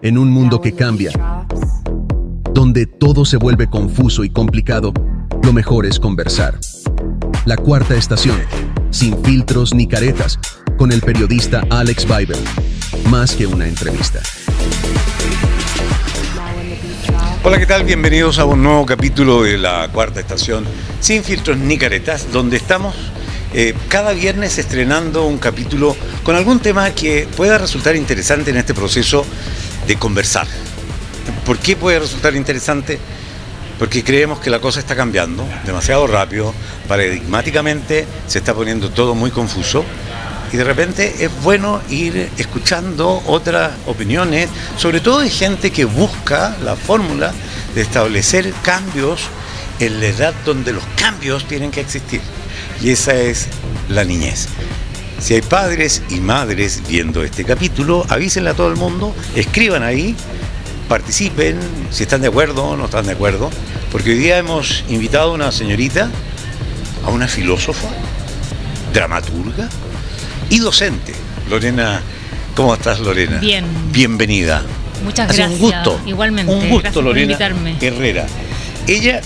En un mundo que cambia, donde todo se vuelve confuso y complicado, lo mejor es conversar. La Cuarta Estación, sin filtros ni caretas, con el periodista Alex Biber. Más que una entrevista. Hola, ¿qué tal? Bienvenidos a un nuevo capítulo de La Cuarta Estación, sin filtros ni caretas, donde estamos cada viernes estrenando un capítulo con algún tema que pueda resultar interesante en este proceso de conversar. ¿Por qué puede resultar interesante? Porque creemos que la cosa está cambiando demasiado rápido, paradigmáticamente se está poniendo todo muy confuso y de repente es bueno ir escuchando otras opiniones, sobre todo de gente que busca la fórmula de establecer cambios en la edad donde los cambios tienen que existir. Y esa es la niñez. Si hay padres y madres viendo este capítulo, avísenle a todo el mundo, escriban ahí, participen, si están de acuerdo o no están de acuerdo, porque hoy día hemos invitado a una señorita, a una filósofa, dramaturga y docente. Lorena, ¿cómo estás, Lorena? Bien. Bienvenida. Muchas gracias. Un gusto. Igualmente. Un gusto, gracias Lorena por invitarme. Herrera. Ella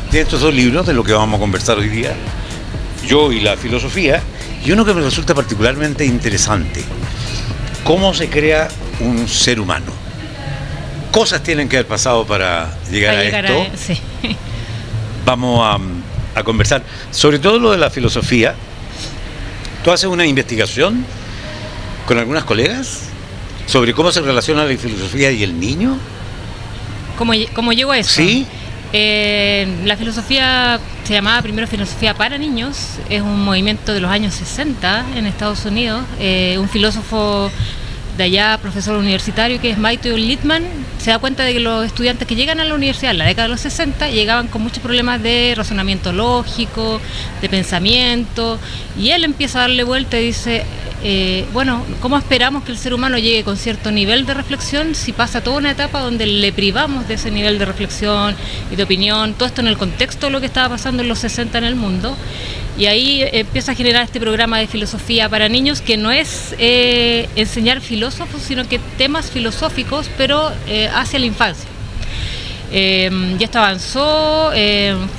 tiene estos dos libros de lo que vamos a conversar hoy día, Yo y la filosofía, y uno que me resulta particularmente interesante: cómo se crea un ser humano. Cosas tienen que haber pasado para llegar a esto. Sí. Vamos a conversar sobre todo lo de la filosofía. Tú haces una investigación con algunas colegas sobre cómo se relaciona la filosofía y el niño. ¿Cómo llegó a eso? Sí. La filosofía se llamaba primero Filosofía para Niños. Es un movimiento de los años 60 en Estados Unidos. Un filósofo de allá, profesor universitario, que es Milton Lippmann, se da cuenta de que los estudiantes que llegan a la universidad en la década de los 60 llegaban con muchos problemas de razonamiento lógico, de pensamiento, y él empieza a darle vuelta y dice, bueno, ¿cómo esperamos que el ser humano llegue con cierto nivel de reflexión si pasa toda una etapa donde le privamos de ese nivel de reflexión y de opinión? Todo esto en el contexto de lo que estaba pasando en los 60 en el mundo. Y ahí empieza a generar este programa de filosofía para niños, que no es enseñar filósofos, sino que temas filosóficos, pero hacia la infancia. Y esto avanzó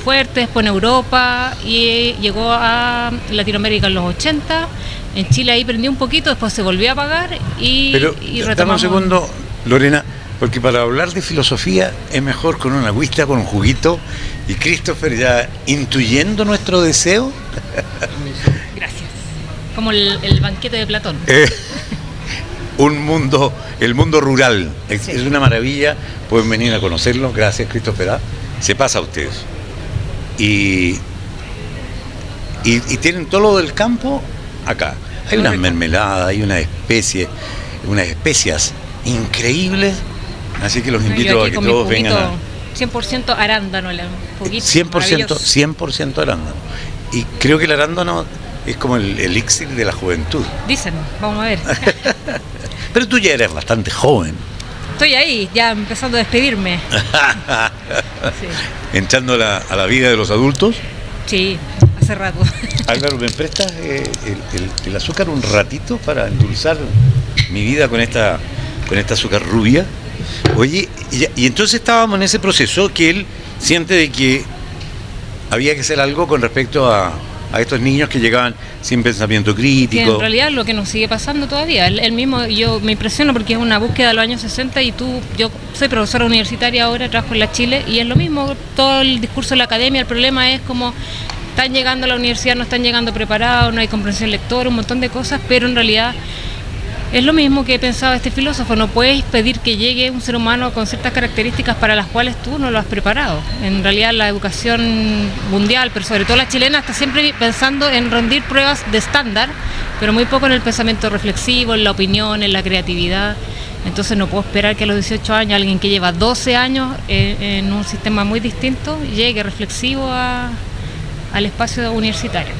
fuerte después en Europa y llegó a Latinoamérica en los 80. En Chile ahí prendió un poquito, después se volvió a apagar y retomamos. Dame un segundo, Lorena, porque para hablar de filosofía es mejor con una agüita, con un juguito, y Christopher ya intuyendo nuestro deseo. Gracias. Como el banquete de Platón. El mundo rural. Sí. Es una maravilla, pueden venir a conocerlo. Gracias, Christopher. Se pasa a ustedes. Y tienen todo lo del campo acá. Hay unas mermeladas, hay unas especias increíbles. Así que los invito a que todos vengan a... 100% arándano, el juguito. 100% arándano. Y creo que el arándano es como el elixir de la juventud. Dicen, vamos a ver. Pero tú ya eres bastante joven. Estoy ahí, ya empezando a despedirme. Sí. Entrando a la vida de los adultos. Sí, hace rato. Álvaro, ¿me prestas el azúcar un ratito para endulzar mi vida con esta azúcar rubia? Oye, y entonces estábamos en ese proceso que él siente de que había que hacer algo con respecto a estos niños que llegaban sin pensamiento crítico. Que en realidad lo que nos sigue pasando todavía. Él mismo, yo me impresiono porque es una búsqueda de los años 60 y yo soy profesora universitaria ahora, trabajo en la Chile, y es lo mismo, todo el discurso de la academia. El problema es como están llegando a la universidad, no están llegando preparados, no hay comprensión lectora, un montón de cosas, pero en realidad es lo mismo que pensaba este filósofo. No puedes pedir que llegue un ser humano con ciertas características para las cuales tú no lo has preparado. En realidad la educación mundial, pero sobre todo la chilena, está siempre pensando en rendir pruebas de estándar, pero muy poco en el pensamiento reflexivo, en la opinión, en la creatividad. Entonces no puedo esperar que a los 18 años alguien que lleva 12 años en un sistema muy distinto llegue reflexivo al espacio universitario.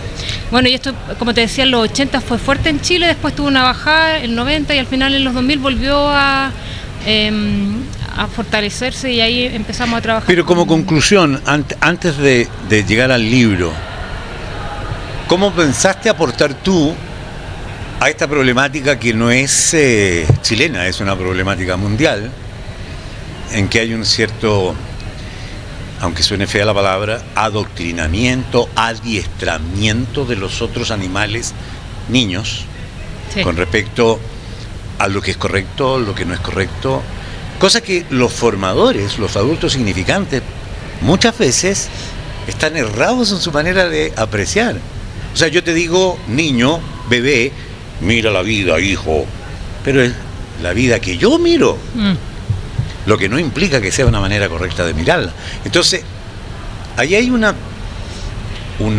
Bueno, y esto, como te decía, en los 80 fue fuerte en Chile, después tuvo una bajada en 90 y al final en los 2000 volvió a fortalecerse y ahí empezamos a trabajar. Pero como conclusión, antes de llegar al libro, ¿cómo pensaste aportar tú a esta problemática que no es chilena, es una problemática mundial, en que hay un cierto, aunque suene fea la palabra, adoctrinamiento, adiestramiento de los otros animales niños, sí, con respecto a lo que es correcto, lo que no es correcto, cosa que los formadores, los adultos significantes, muchas veces están errados en su manera de apreciar. O sea, yo te digo, niño, bebé, mira la vida, hijo, pero es la vida que yo miro, lo que no implica que sea una manera correcta de mirarla. Entonces, ahí hay una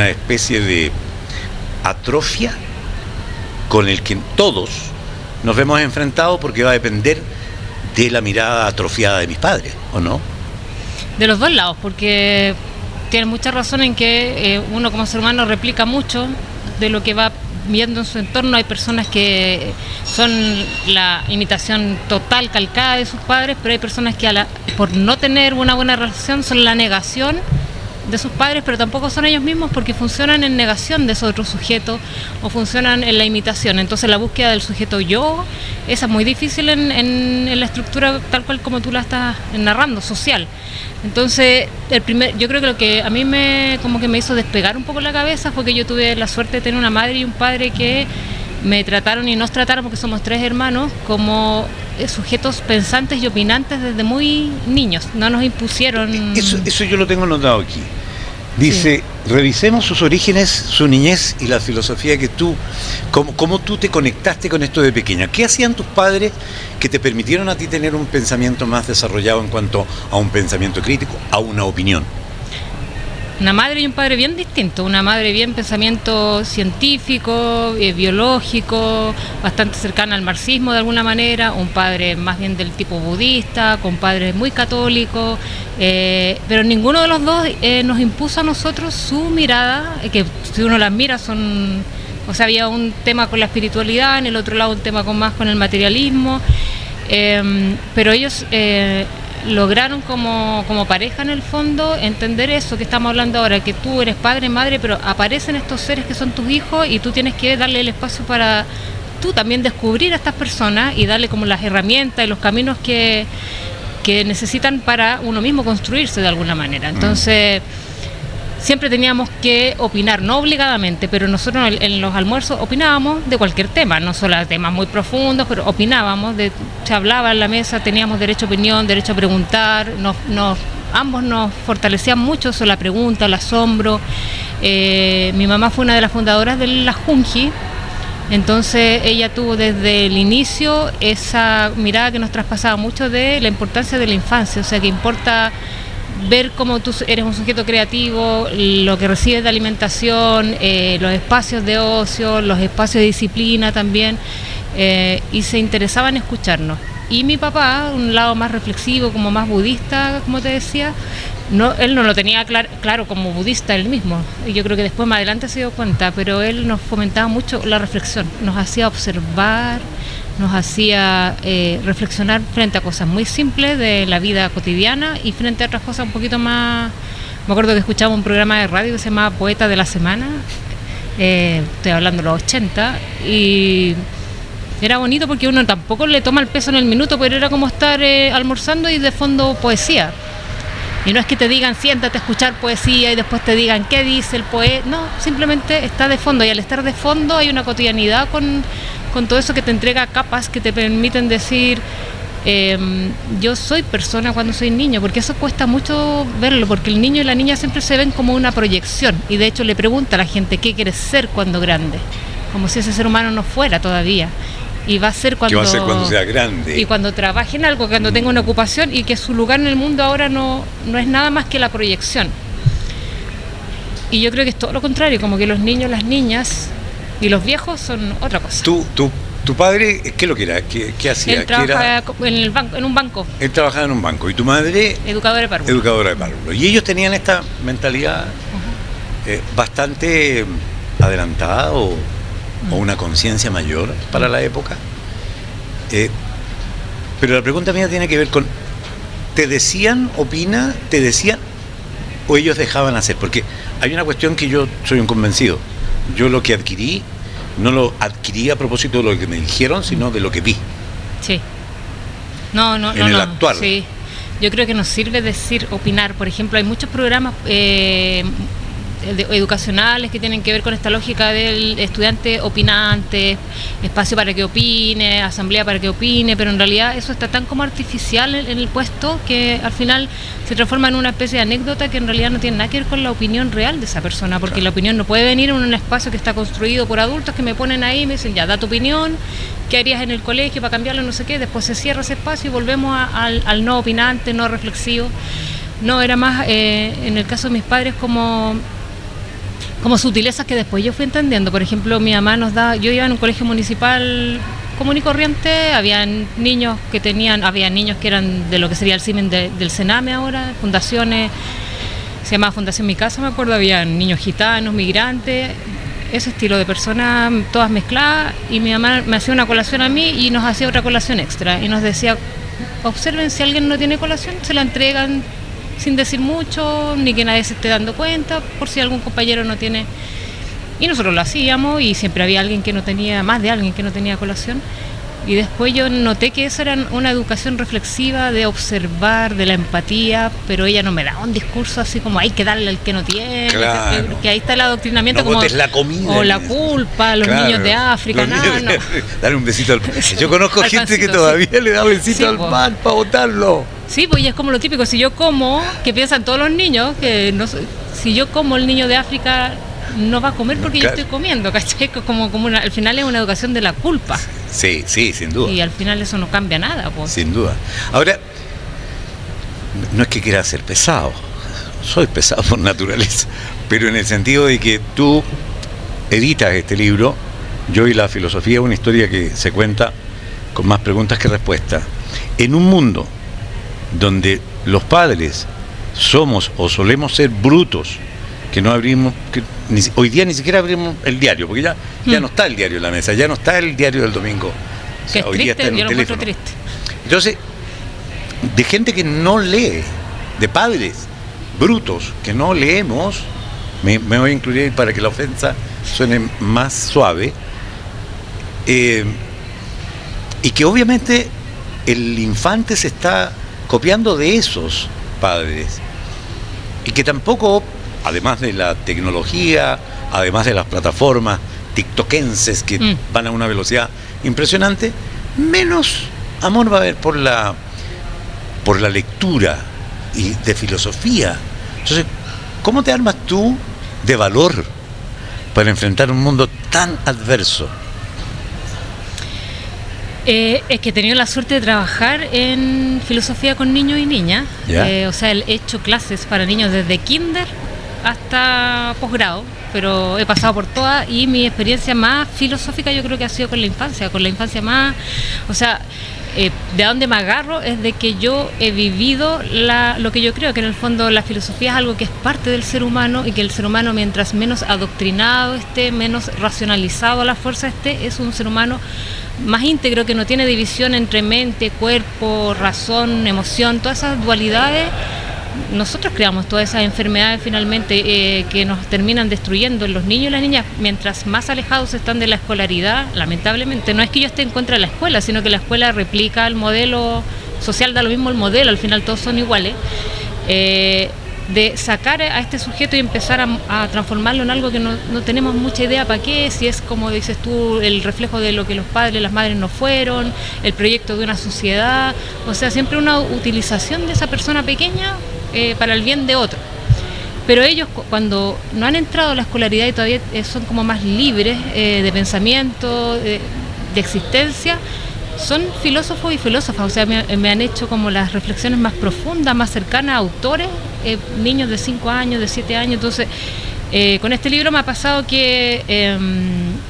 especie de atrofia con el que todos nos vemos enfrentados, porque va a depender de la mirada atrofiada de mis padres, ¿o no? De los dos lados, porque tiene mucha razón en que uno como ser humano replica mucho de lo que va viendo en su entorno. Hay personas que son la imitación total, calcada de sus padres, pero hay personas que por no tener una buena relación son la negación de sus padres, pero tampoco son ellos mismos, porque funcionan en negación de esos otros sujetos o funcionan en la imitación. Entonces la búsqueda del sujeto yo, esa es muy difícil en la estructura tal cual como tú la estás narrando, social. Entonces yo creo que lo que a mí me hizo despegar un poco la cabeza fue que yo tuve la suerte de tener una madre y un padre que me trataron y nos trataron, porque somos 3 hermanos, como sujetos pensantes y opinantes desde muy niños. No nos impusieron... Eso yo lo tengo notado aquí. Dice, sí, revisemos sus orígenes, su niñez y la filosofía que tú... ¿Cómo tú te conectaste con esto de pequeña? ¿Qué hacían tus padres que te permitieron a ti tener un pensamiento más desarrollado en cuanto a un pensamiento crítico, a una opinión? Una madre y un padre bien distintos. Una madre bien pensamiento científico, biológico, bastante cercana al marxismo de alguna manera. Un padre más bien del tipo budista, con padres muy católicos. Pero ninguno de los dos nos impuso a nosotros su mirada, que si uno las mira son... O sea, había un tema con la espiritualidad, en el otro lado un tema más con el materialismo. Pero ellos... lograron como pareja en el fondo entender eso que estamos hablando ahora, que tú eres padre, madre, pero aparecen estos seres que son tus hijos y tú tienes que darle el espacio para tú también descubrir a estas personas y darle como las herramientas y los caminos que necesitan para uno mismo construirse de alguna manera. Entonces siempre teníamos que opinar, no obligadamente, pero nosotros en los almuerzos opinábamos de cualquier tema, no solo de temas muy profundos, pero opinábamos, se hablaba en la mesa, teníamos derecho a opinión, derecho a preguntar, ambos nos fortalecían mucho eso, la pregunta, el asombro. Mi mamá fue una de las fundadoras de la Junji, entonces ella tuvo desde el inicio esa mirada que nos traspasaba mucho de la importancia de la infancia, o sea que importa ver cómo tú eres un sujeto creativo, lo que recibes de alimentación, los espacios de ocio, los espacios de disciplina también, y se interesaba en escucharnos. Y mi papá, un lado más reflexivo, como más budista, como te decía, él no lo tenía claro como budista él mismo, y yo creo que después más adelante se dio cuenta, pero él nos fomentaba mucho la reflexión, nos hacía observar, nos hacía reflexionar frente a cosas muy simples de la vida cotidiana y frente a otras cosas un poquito más. Me acuerdo que escuchaba un programa de radio que se llamaba Poeta de la Semana, estoy hablando de los 80, y era bonito porque uno tampoco le toma el peso en el minuto, pero era como estar almorzando y de fondo poesía. Y no es que te digan siéntate a escuchar poesía y después te digan qué dice el poeta, no, simplemente está de fondo, y al estar de fondo hay una cotidianidad con todo eso que te entrega capas que te permiten decir yo soy persona cuando soy niño, porque eso cuesta mucho verlo, porque el niño y la niña siempre se ven como una proyección, y de hecho le pregunta a la gente qué quieres ser cuando grande, como si ese ser humano no fuera todavía. Y va a ser cuando... ¿Qué va a ser cuando sea grande? Y cuando trabaje en algo, cuando tenga una ocupación, y que su lugar en el mundo ahora no es nada más que la proyección. Y yo creo que es todo lo contrario, como que los niños, las niñas y los viejos son otra cosa. ¿Tu padre qué lo que era? ¿Qué hacía? Él trabajaba en un banco. Él trabajaba en un banco. ¿Y tu madre? Educadora de párvulos. Educadora de párvulos. Y ellos tenían esta mentalidad bastante adelantada o una conciencia mayor para la época. Pero la pregunta mía tiene que ver con, ¿te decían, o ellos dejaban hacer? Porque hay una cuestión que yo soy un convencido. Yo lo que adquirí no lo adquirí a propósito de lo que me dijeron, sino de lo que vi. Sí. No. En el actual. Sí. Yo creo que nos sirve decir, opinar. Por ejemplo, hay muchos programas educacionales que tienen que ver con esta lógica del estudiante opinante, espacio para que opine, asamblea para que opine, pero en realidad eso está tan como artificial en el puesto que al final se transforma en una especie de anécdota que en realidad no tiene nada que ver con la opinión real de esa persona, porque la opinión no puede venir en un espacio que está construido por adultos que me ponen ahí y me dicen, ya, da tu opinión, ¿qué harías en el colegio para cambiarlo? No sé qué, después se cierra ese espacio y volvemos al no opinante, no reflexivo. No, era más, en el caso de mis padres, como sutilezas que después yo fui entendiendo. Por ejemplo, mi mamá yo iba en un colegio municipal común y corriente, había niños que eran de lo que sería el CIMEN del Sename ahora, fundaciones, se llamaba Fundación Mi Casa, me acuerdo, había niños gitanos, migrantes, ese estilo de personas, todas mezcladas, y mi mamá me hacía una colación a mí y nos hacía otra colación extra, y nos decía, observen, si alguien no tiene colación, se la entregan sin decir mucho, ni que nadie se esté dando cuenta, por si algún compañero no tiene. Y nosotros lo hacíamos y siempre había más de alguien que no tenía colación. Y después yo noté que esa era una educación reflexiva de observar, de la empatía, pero ella no me daba un discurso así como hay que darle al que no tiene, claro. que ahí está el adoctrinamiento, no como botes la comida, o la culpa, los claro, niños de África, no. Dale un besito al pan. Yo conozco al gente pancito, que todavía sí. le da besito Sí, al pan para botarlo. Sí, pues ya es como lo típico, si yo como, que piensan todos los niños, que no, si yo como, el niño de África no va a comer porque claro. Yo estoy comiendo, ¿cachai? Al final es una educación de la culpa. Sí, sin duda. Y al final eso no cambia nada, pues. Sin duda. Ahora, no es que quiera ser pesado, soy pesado por naturaleza, pero en el sentido de que tú editas este libro, Yo y la filosofía, una historia que se cuenta con más preguntas que respuestas. En un mundo donde los padres somos o solemos ser brutos, que no abrimos, hoy día ni siquiera abrimos el diario, porque ya no está el diario en la mesa, ya no está el diario del domingo. O sea, que es hoy triste, día está en yo un lo encuentro teléfono. triste. Entonces, de gente que no lee, de padres brutos que no leemos, me voy a incluir para que la ofensa suene más suave, y que obviamente el infante se está copiando de esos padres, y que tampoco, además de la tecnología, además de las plataformas tiktokenses que van a una velocidad impresionante, menos amor va a haber por la lectura y de filosofía. Entonces, ¿cómo te armas tú de valor para enfrentar un mundo tan adverso? Es que he tenido la suerte de trabajar en filosofía con niños y niñas. O sea, he hecho clases para niños desde kinder hasta posgrado, pero he pasado por todas, y mi experiencia más filosófica yo creo que ha sido con la infancia más, o sea, de dónde me agarro es de que yo he vivido lo que yo creo que en el fondo la filosofía es algo que es parte del ser humano, y que el ser humano, mientras menos adoctrinado esté, menos racionalizado a la fuerza esté, es un ser humano más íntegro, que no tiene división entre mente, cuerpo, razón, emoción, todas esas dualidades. Nosotros creamos todas esas enfermedades finalmente que nos terminan destruyendo en los niños y las niñas mientras más alejados están de la escolaridad. Lamentablemente, no es que yo esté en contra de la escuela, sino que la escuela replica el modelo social, da lo mismo el modelo, al final todos son iguales. De sacar a este sujeto y empezar a transformarlo en algo que no tenemos mucha idea para qué, si es, como dices tú, el reflejo de lo que los padres, las madres no fueron, el proyecto de una sociedad, o sea, siempre una utilización de esa persona pequeña para el bien de otro. Pero ellos, cuando no han entrado a la escolaridad y todavía son como más libres de pensamiento, de existencia, son filósofos y filósofas, o sea, me han hecho como las reflexiones más profundas, más cercanas a autores, niños de 5 años, de 7 años. Entonces, con este libro me ha pasado que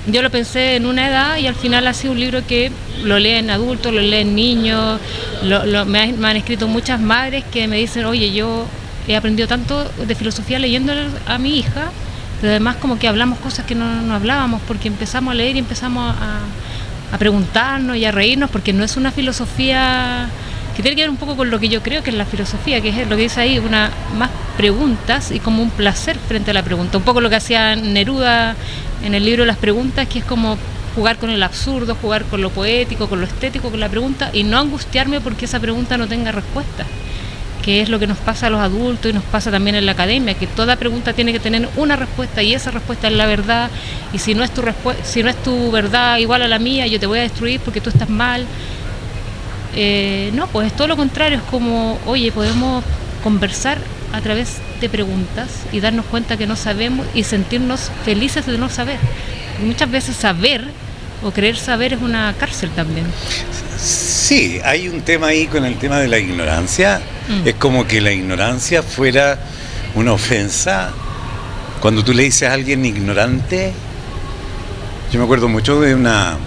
yo lo pensé en una edad y al final ha sido un libro que lo leen adultos, lo leen niños, me han escrito muchas madres que me dicen, oye, yo he aprendido tanto de filosofía leyendo a mi hija, pero además como que hablamos cosas que no hablábamos, porque empezamos a leer y empezamos a preguntarnos y a reírnos, porque no es una filosofía que tiene que ver un poco con lo que yo creo que es la filosofía, que es lo que dice ahí, más preguntas y como un placer frente a la pregunta. Un poco lo que hacía Neruda en el libro Las Preguntas, que es como jugar con el absurdo, jugar con lo poético, con lo estético, con la pregunta, y no angustiarme porque esa pregunta no tenga respuesta, que es lo que nos pasa a los adultos y nos pasa también en la academia, que toda pregunta tiene que tener una respuesta y esa respuesta es la verdad, y si no es tu verdad igual a la mía, yo te voy a destruir porque tú estás mal. No, pues es todo lo contrario, es como, oye, podemos conversar a través de preguntas y darnos cuenta que no sabemos y sentirnos felices de no saber. Y muchas veces saber o creer saber es una cárcel también. Sí, hay un tema ahí con el tema de la ignorancia. Es como que la ignorancia fuera una ofensa. Cuando tú le dices a alguien ignorante, yo me acuerdo mucho de una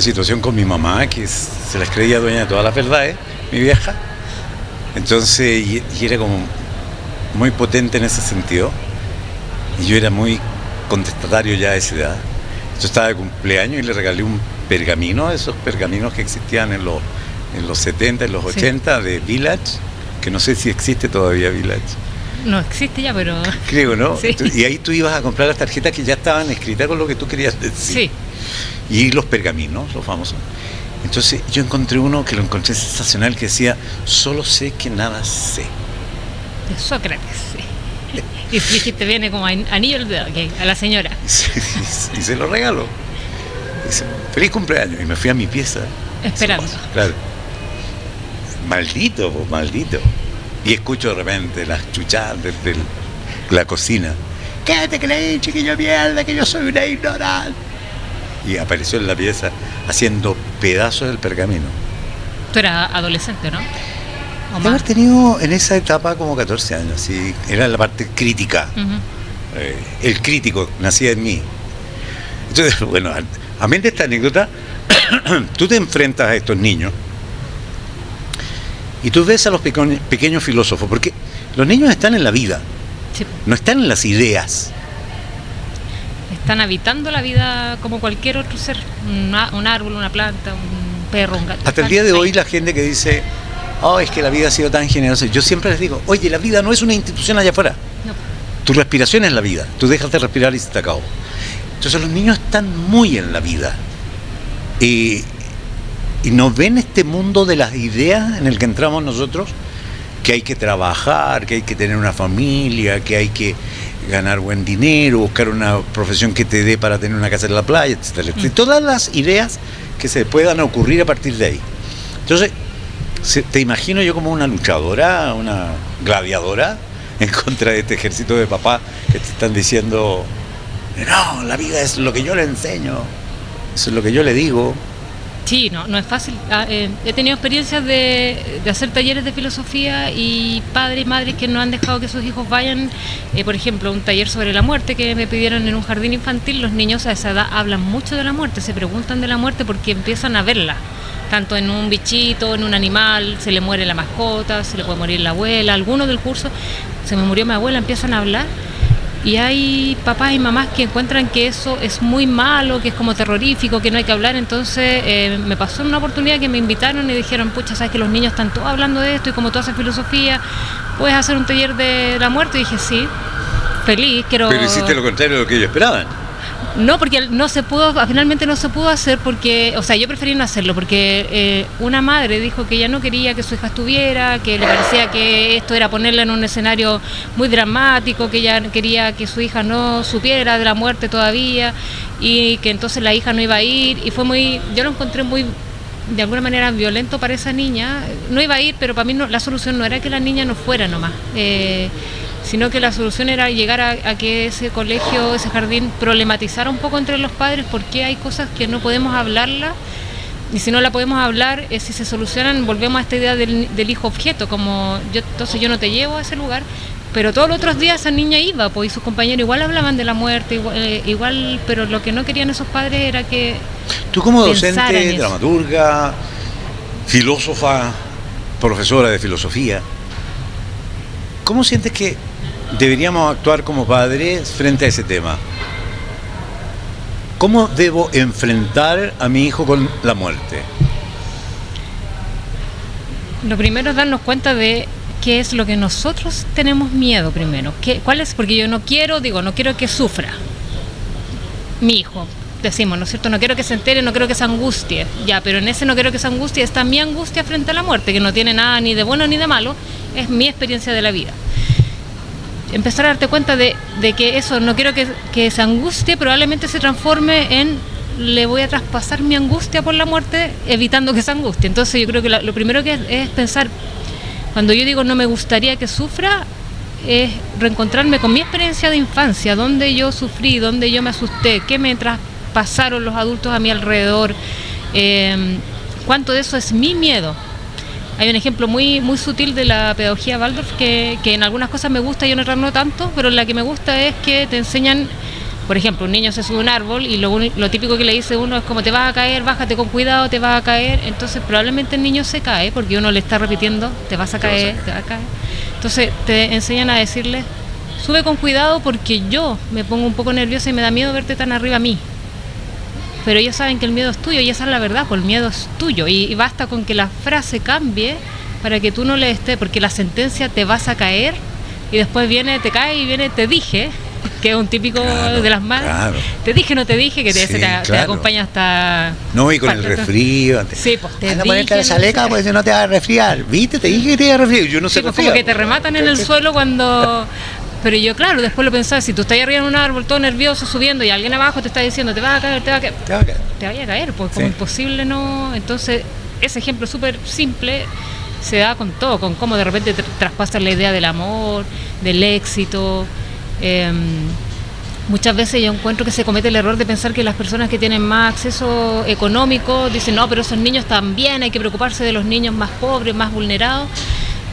situación con mi mamá, que se las creía dueña de todas las verdades, mi vieja. Entonces, y era como muy potente en ese sentido. Y yo era muy contestatario ya a esa edad. Yo estaba de cumpleaños y le regalé un pergamino, esos pergaminos que existían en los 70, en los 80, de Village, que no sé si existe todavía Village. No existe ya, pero... Creo, ¿no? Sí. Y ahí tú ibas a comprar las tarjetas que ya estaban escritas con lo que tú querías decir. Sí. Y los pergaminos, los famosos. Entonces yo encontré uno que lo encontré sensacional, que decía: solo sé que nada sé. De Sócrates, sí. Y dijiste, viene como anillo al dedo, okay, a la señora. Y se lo regaló. Dice: feliz cumpleaños. Y me fui a mi pieza. Esperando. Claro. Maldito, pues, maldito. Y escucho de repente las chuchadas desde la cocina. ¿Qué te creí, chiquillo mierda, que yo soy una ignorante? Y apareció en la pieza haciendo pedazos del pergamino. Tú eras adolescente, ¿no? Debo haber tenido en esa etapa como 14 años, sí. Era la parte crítica. El crítico nacía en mí. Entonces, bueno, amén de esta anécdota, tú te enfrentas a estos niños y tú ves a los pequeños filósofos, porque los niños están en la vida, Sí. no están en las ideas. Están habitando la vida como cualquier otro ser, un árbol, una planta, un perro, un gato. Hasta el día de ahí. hoy la gente que dice: oh, es que la vida ha sido tan generosa, yo siempre les digo: oye, la vida no es una institución allá afuera. No. Tu respiración es la vida, tú dejas de respirar y se te acabó. Entonces los niños están muy en la vida y no ven este mundo de las ideas en el que entramos nosotros, que hay que trabajar, que hay que tener una familia, que hay que ganar buen dinero, buscar una profesión que te dé para tener una casa en la playa, etcétera. Todas las ideas que se puedan ocurrir a partir de ahí. Entonces, te imagino yo como una luchadora, una gladiadora en contra de este ejército de papás que te están diciendo: no, la vida es lo que yo le enseño, eso es lo que yo le digo. Sí, no es fácil. He tenido experiencias de hacer talleres de filosofía y padres y madres que no han dejado que sus hijos vayan. Por ejemplo, un taller sobre la muerte que me pidieron en un jardín infantil. Los niños a esa edad hablan mucho de la muerte, se preguntan de la muerte porque empiezan a verla. Tanto en un bichito, en un animal, se le muere la mascota, se le puede morir la abuela. Algunos del curso, se me murió mi abuela, empiezan a hablar. Y hay papás y mamás que encuentran que eso es muy malo, que es como terrorífico, que no hay que hablar. Entonces me pasó en una oportunidad que me invitaron y dijeron: pucha, sabes que los niños están todos hablando de esto y como tú haces filosofía, ¿puedes hacer un taller de la muerte? Y dije: sí, feliz, quiero... Pero hiciste lo contrario de lo que ellos esperaban. No, porque finalmente no se pudo hacer porque, o sea, yo preferí no hacerlo porque una madre dijo que ella no quería que su hija estuviera, que le parecía que esto era ponerla en un escenario muy dramático, que ella quería que su hija no supiera de la muerte todavía y que entonces la hija no iba a ir, y yo lo encontré muy, de alguna manera, violento para esa niña. No iba a ir, pero para mí la solución no era que la niña no fuera nomás, sino que la solución era llegar a que ese colegio, ese jardín, problematizara un poco entre los padres porque hay cosas que no podemos hablarlas, y si no la podemos hablar, si se solucionan, volvemos a esta idea del hijo objeto, como entonces yo no te llevo a ese lugar, pero todos los otros días esa niña iba, pues, y sus compañeros igual hablaban de la muerte, igual, pero lo que no querían esos padres era que... Tú como docente, dramaturga, filósofa, profesora de filosofía, ¿cómo sientes que deberíamos actuar como padres frente a ese tema? ¿Cómo debo enfrentar a mi hijo con la muerte? Lo primero es darnos cuenta de qué es lo que nosotros tenemos miedo primero. ¿Cuál es? Porque yo no quiero que sufra mi hijo. Decimos, ¿no es cierto? No quiero que se entere, no quiero que se angustie. Ya, pero en ese no quiero que se angustie está mi angustia frente a la muerte, que no tiene nada ni de bueno ni de malo, es mi experiencia de la vida. Empezar a darte cuenta de que eso, no quiero que se angustie, probablemente se transforme en le voy a traspasar mi angustia por la muerte, evitando que se angustie. Entonces yo creo que lo primero que es pensar, cuando yo digo no me gustaría que sufra, es reencontrarme con mi experiencia de infancia, donde yo sufrí, donde yo me asusté, qué me traspasaron los adultos a mi alrededor, cuánto de eso es mi miedo. Hay un ejemplo muy, muy sutil de la pedagogía Waldorf que en algunas cosas me gusta y en otras no tanto, pero la que me gusta es que te enseñan, por ejemplo, un niño se sube a un árbol y lo típico que le dice uno es como te vas a caer, bájate con cuidado, te vas a caer. Entonces probablemente el niño se cae porque uno le está repitiendo te vas a caer, te vas a caer. Entonces te enseñan a decirle sube con cuidado porque yo me pongo un poco nerviosa y me da miedo verte tan arriba a mí. Pero ellos saben que el miedo es tuyo y esa es la verdad, pues el miedo es tuyo y basta con que la frase cambie para que tú no le estés, porque la sentencia te vas a caer y después viene, te cae y viene te dije, que es un típico de las madres, te dije, no te dije, que te acompaña hasta... No, y con el resfrío. Sí, pues te dije... ponerte la chaleca, pues no te vas a resfriar, ¿viste? Te dije que te iba a resfriar, yo no sé pues como que te rematan en el suelo cuando... Pero yo, claro, después lo pensaba, si tú estás arriba en un árbol todo nervioso subiendo y alguien abajo te está diciendo te vas a caer, te vaya a caer, pues como imposible no... Entonces, ese ejemplo súper simple se da con todo, con cómo de repente te traspasas la idea del amor, del éxito. Muchas veces yo encuentro que se comete el error de pensar que las personas que tienen más acceso económico dicen, no, pero esos niños también, hay que preocuparse de los niños más pobres, más vulnerados.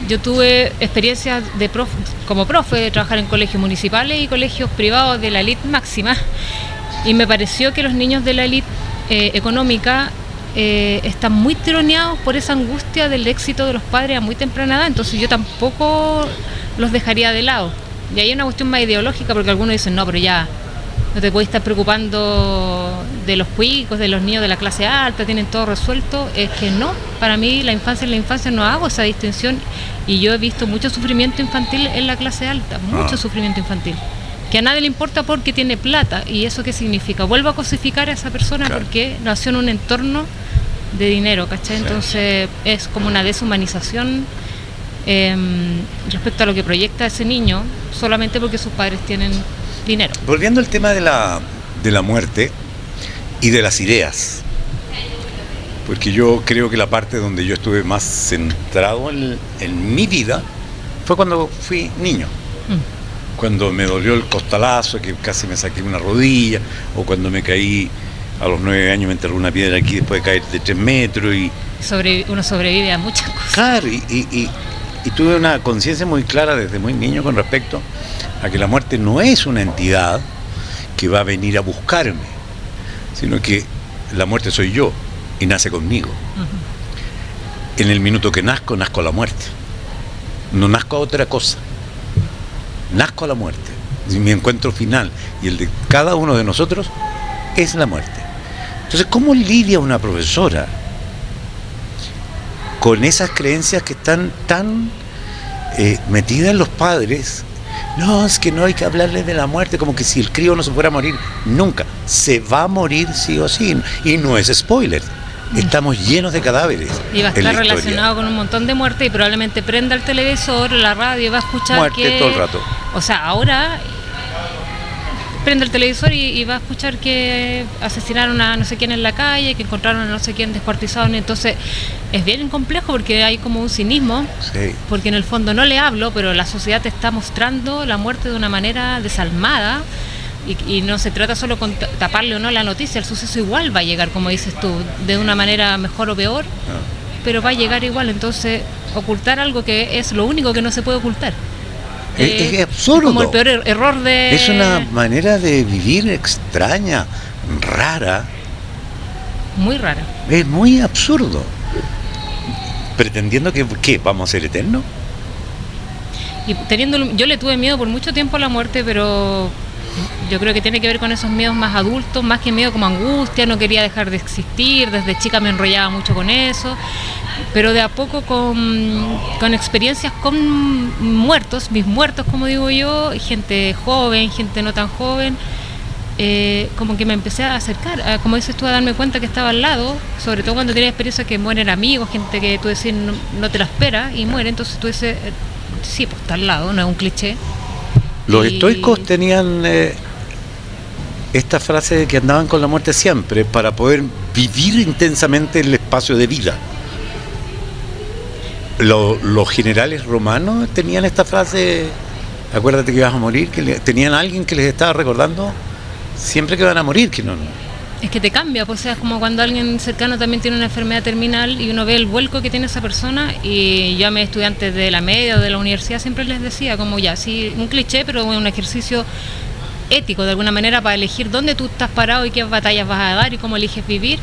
Yo tuve experiencias como profe de trabajar en colegios municipales y colegios privados de la élite máxima y me pareció que los niños de la élite económica están muy tironeados por esa angustia del éxito de los padres a muy temprana edad, entonces yo tampoco los dejaría de lado. Y hay una cuestión más ideológica porque algunos dicen, no, pero ya no te puedes estar preocupando de los cuicos, de los niños de la clase alta, tienen todo resuelto. Es que no, para mí la infancia no hago esa distinción y yo he visto mucho sufrimiento infantil en la clase alta, mucho sufrimiento infantil, que a nadie le importa porque tiene plata. ¿Y eso qué significa? Vuelvo a cosificar a esa persona porque nació en un entorno de dinero, ¿cachai? Entonces es como una deshumanización respecto a lo que proyecta ese niño solamente porque sus padres tienen dinero. Volviendo al tema de la muerte y de las ideas, porque yo creo que la parte donde yo estuve más centrado en mi vida fue cuando fui niño. Cuando me dolió el costalazo, que casi me saqué una rodilla, o cuando me caí a los 9 años, me enterró una piedra aquí después de caer de 3 metros. Uno sobrevive a muchas cosas. Claro, y tuve una conciencia muy clara desde muy niño con respecto a que la muerte no es una entidad que va a venir a buscarme, sino que la muerte soy yo y nace conmigo. En el minuto que nazco a la muerte. No nazco a otra cosa. Nazco a la muerte. Y mi encuentro final y el de cada uno de nosotros es la muerte. Entonces, ¿cómo lidia una profesora con esas creencias que están tan metidas en los padres? No, es que no hay que hablarles de la muerte, como que si el crío no se fuera a morir nunca. Se va a morir sí o sí. Y no es spoiler. Estamos llenos de cadáveres. Y va a estar relacionado con un montón de muertes y probablemente prenda el televisor, la radio y va a escuchar muerte todo el rato. O sea, ahora prende el televisor y va a escuchar que asesinaron a no sé quién en la calle, que encontraron a no sé quién descuartizado. Entonces es bien complejo porque hay como un cinismo, porque en el fondo no le hablo, pero la sociedad te está mostrando la muerte de una manera desalmada y no se trata solo con taparle o no la noticia, el suceso igual va a llegar, como dices tú, de una manera mejor o peor, pero va a llegar igual. Entonces ocultar algo que es lo único que no se puede ocultar. Es absurdo. Es como el peor error de... Es una manera de vivir extraña, rara. Muy rara. Es muy absurdo. Pretendiendo que, ¿qué? ¿Vamos a ser eternos? Y yo le tuve miedo por mucho tiempo a la muerte, pero Yo creo que tiene que ver con esos miedos más adultos, más que miedo como angustia, no quería dejar de existir, desde chica me enrollaba mucho con eso, pero de a poco con experiencias con muertos, mis muertos como digo yo, gente joven, gente no tan joven, como que me empecé a acercar, como dices tú, a darme cuenta que estaba al lado, sobre todo cuando tienes experiencias que mueren amigos, gente que tú decís no te la esperas y muere, entonces tú dices, sí, pues está al lado, no es un cliché. Los estoicos tenían esta frase de que andaban con la muerte siempre para poder vivir intensamente el espacio de vida. Los generales romanos tenían esta frase, acuérdate que vas a morir, que tenían a alguien que les estaba recordando siempre que van a morir, que no. Es que te cambia, pues, o sea, es como cuando alguien cercano también tiene una enfermedad terminal y uno ve el vuelco que tiene esa persona. Y yo a mis estudiantes de la media o de la universidad siempre les decía, como ya, sí, un cliché, pero un ejercicio ético de alguna manera para elegir dónde tú estás parado y qué batallas vas a dar y cómo eliges vivir.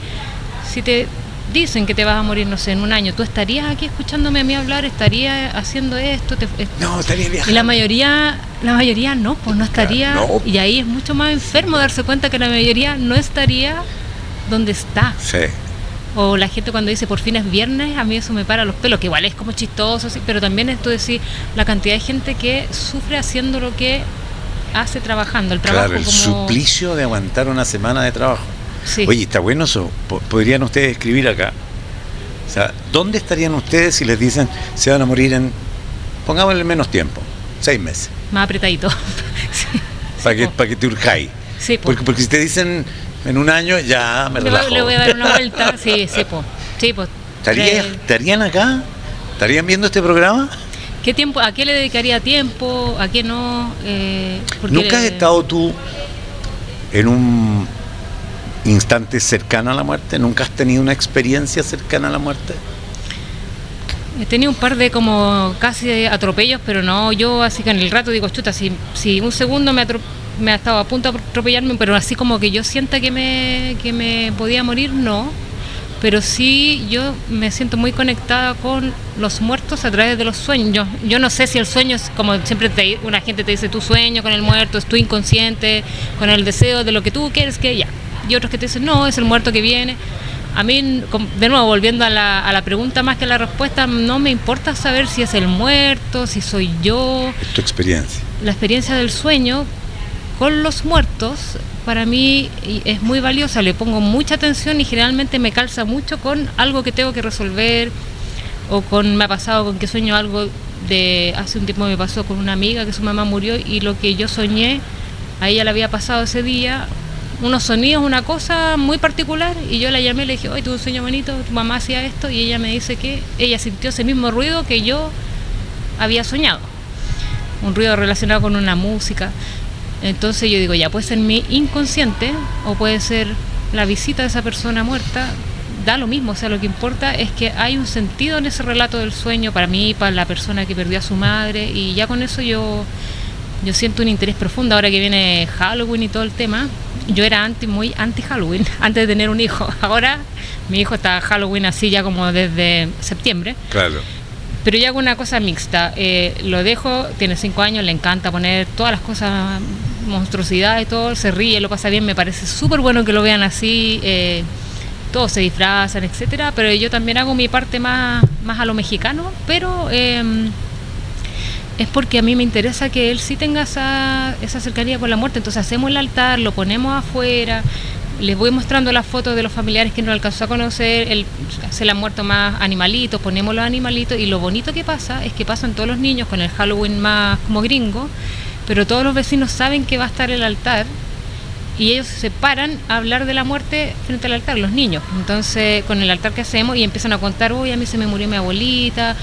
Si te dicen que te vas a morir, no sé, en un año, ¿tú estarías aquí escuchándome a mí hablar? ¿Estarías haciendo esto? No, estaría viajando. Y la mayoría no, pues no estaría. Claro, no. Y ahí es mucho más enfermo darse cuenta que la mayoría no estaría donde está. Sí. O la gente cuando dice por fin es viernes, a mí eso me para los pelos, que igual es como chistoso, ¿sí? Pero también esto de decir la cantidad de gente que sufre haciendo lo que hace trabajando. El trabajo, claro, el como suplicio de aguantar una semana de trabajo. Sí. Oye, está bueno eso. ¿Podrían ustedes escribir acá? O sea, ¿dónde estarían ustedes si les dicen se van a morir en, pongámosle menos tiempo, 6 meses? Más apretadito. Sí. Para que te urjáis. Sí, porque si te dicen en un año, ya me relajo. Le voy a dar una vuelta. Sí, pues. ¿Estarían acá? ¿Estarían viendo este programa? ¿Qué tiempo? ¿A qué le dedicaría tiempo? ¿A qué no? ¿Nunca has estado tú en un instante cercano a la muerte? ¿Nunca has tenido una experiencia cercana a la muerte? He tenido un par de como casi atropellos, pero no, yo así que en el rato digo, chuta, si un segundo me ha estado a punto de atropellarme, pero así como que yo sienta que me podía morir, no. Pero sí yo me siento muy conectada con los muertos a través de los sueños. Yo no sé si el sueño es como siempre una gente te dice, tu sueño con el muerto es tu inconsciente, con el deseo de lo que tú quieres que ya. Y otros que te dicen, no, es el muerto que viene. A mí, de nuevo, volviendo a la pregunta más que a la respuesta, no me importa saber si es el muerto, si soy yo. Es tu experiencia. La experiencia del sueño con los muertos, para mí es muy valiosa, le pongo mucha atención y generalmente me calza mucho con algo que tengo que resolver me ha pasado con que sueño algo hace un tiempo me pasó con una amiga que su mamá murió y lo que yo soñé, a ella le había pasado ese día, unos sonidos, una cosa muy particular y yo la llamé y le dije, oye, tuve un sueño bonito, tu mamá hacía esto y ella me dice que ella sintió ese mismo ruido que yo había soñado, un ruido relacionado con una música. Entonces yo digo, ya puede ser mi inconsciente o puede ser la visita de esa persona muerta, da lo mismo, o sea, lo que importa es que hay un sentido en ese relato del sueño para mí, para la persona que perdió a su madre y ya con eso yo siento un interés profundo. Ahora que viene Halloween y todo el tema, yo era muy anti Halloween antes de tener un hijo, ahora mi hijo está Halloween así ya como desde septiembre. Claro. Pero yo hago una cosa mixta, lo dejo, tiene 5 años, le encanta poner todas las cosas, monstruosidades y todo, se ríe, lo pasa bien, me parece súper bueno que lo vean así, todos se disfrazan, etcétera, pero yo también hago mi parte más a lo mexicano, pero es porque a mí me interesa que él sí tenga esa cercanía con la muerte, entonces hacemos el altar, lo ponemos afuera, les voy mostrando las fotos de los familiares que no alcanzó a conocer, se le han muerto más animalitos, ponemos los animalitos y lo bonito que pasa es que pasan todos los niños con el Halloween más como gringo, pero todos los vecinos saben que va a estar el altar y ellos se paran a hablar de la muerte frente al altar, los niños. Entonces con el altar que hacemos y empiezan a contar, uy, a mí se me murió mi abuelita,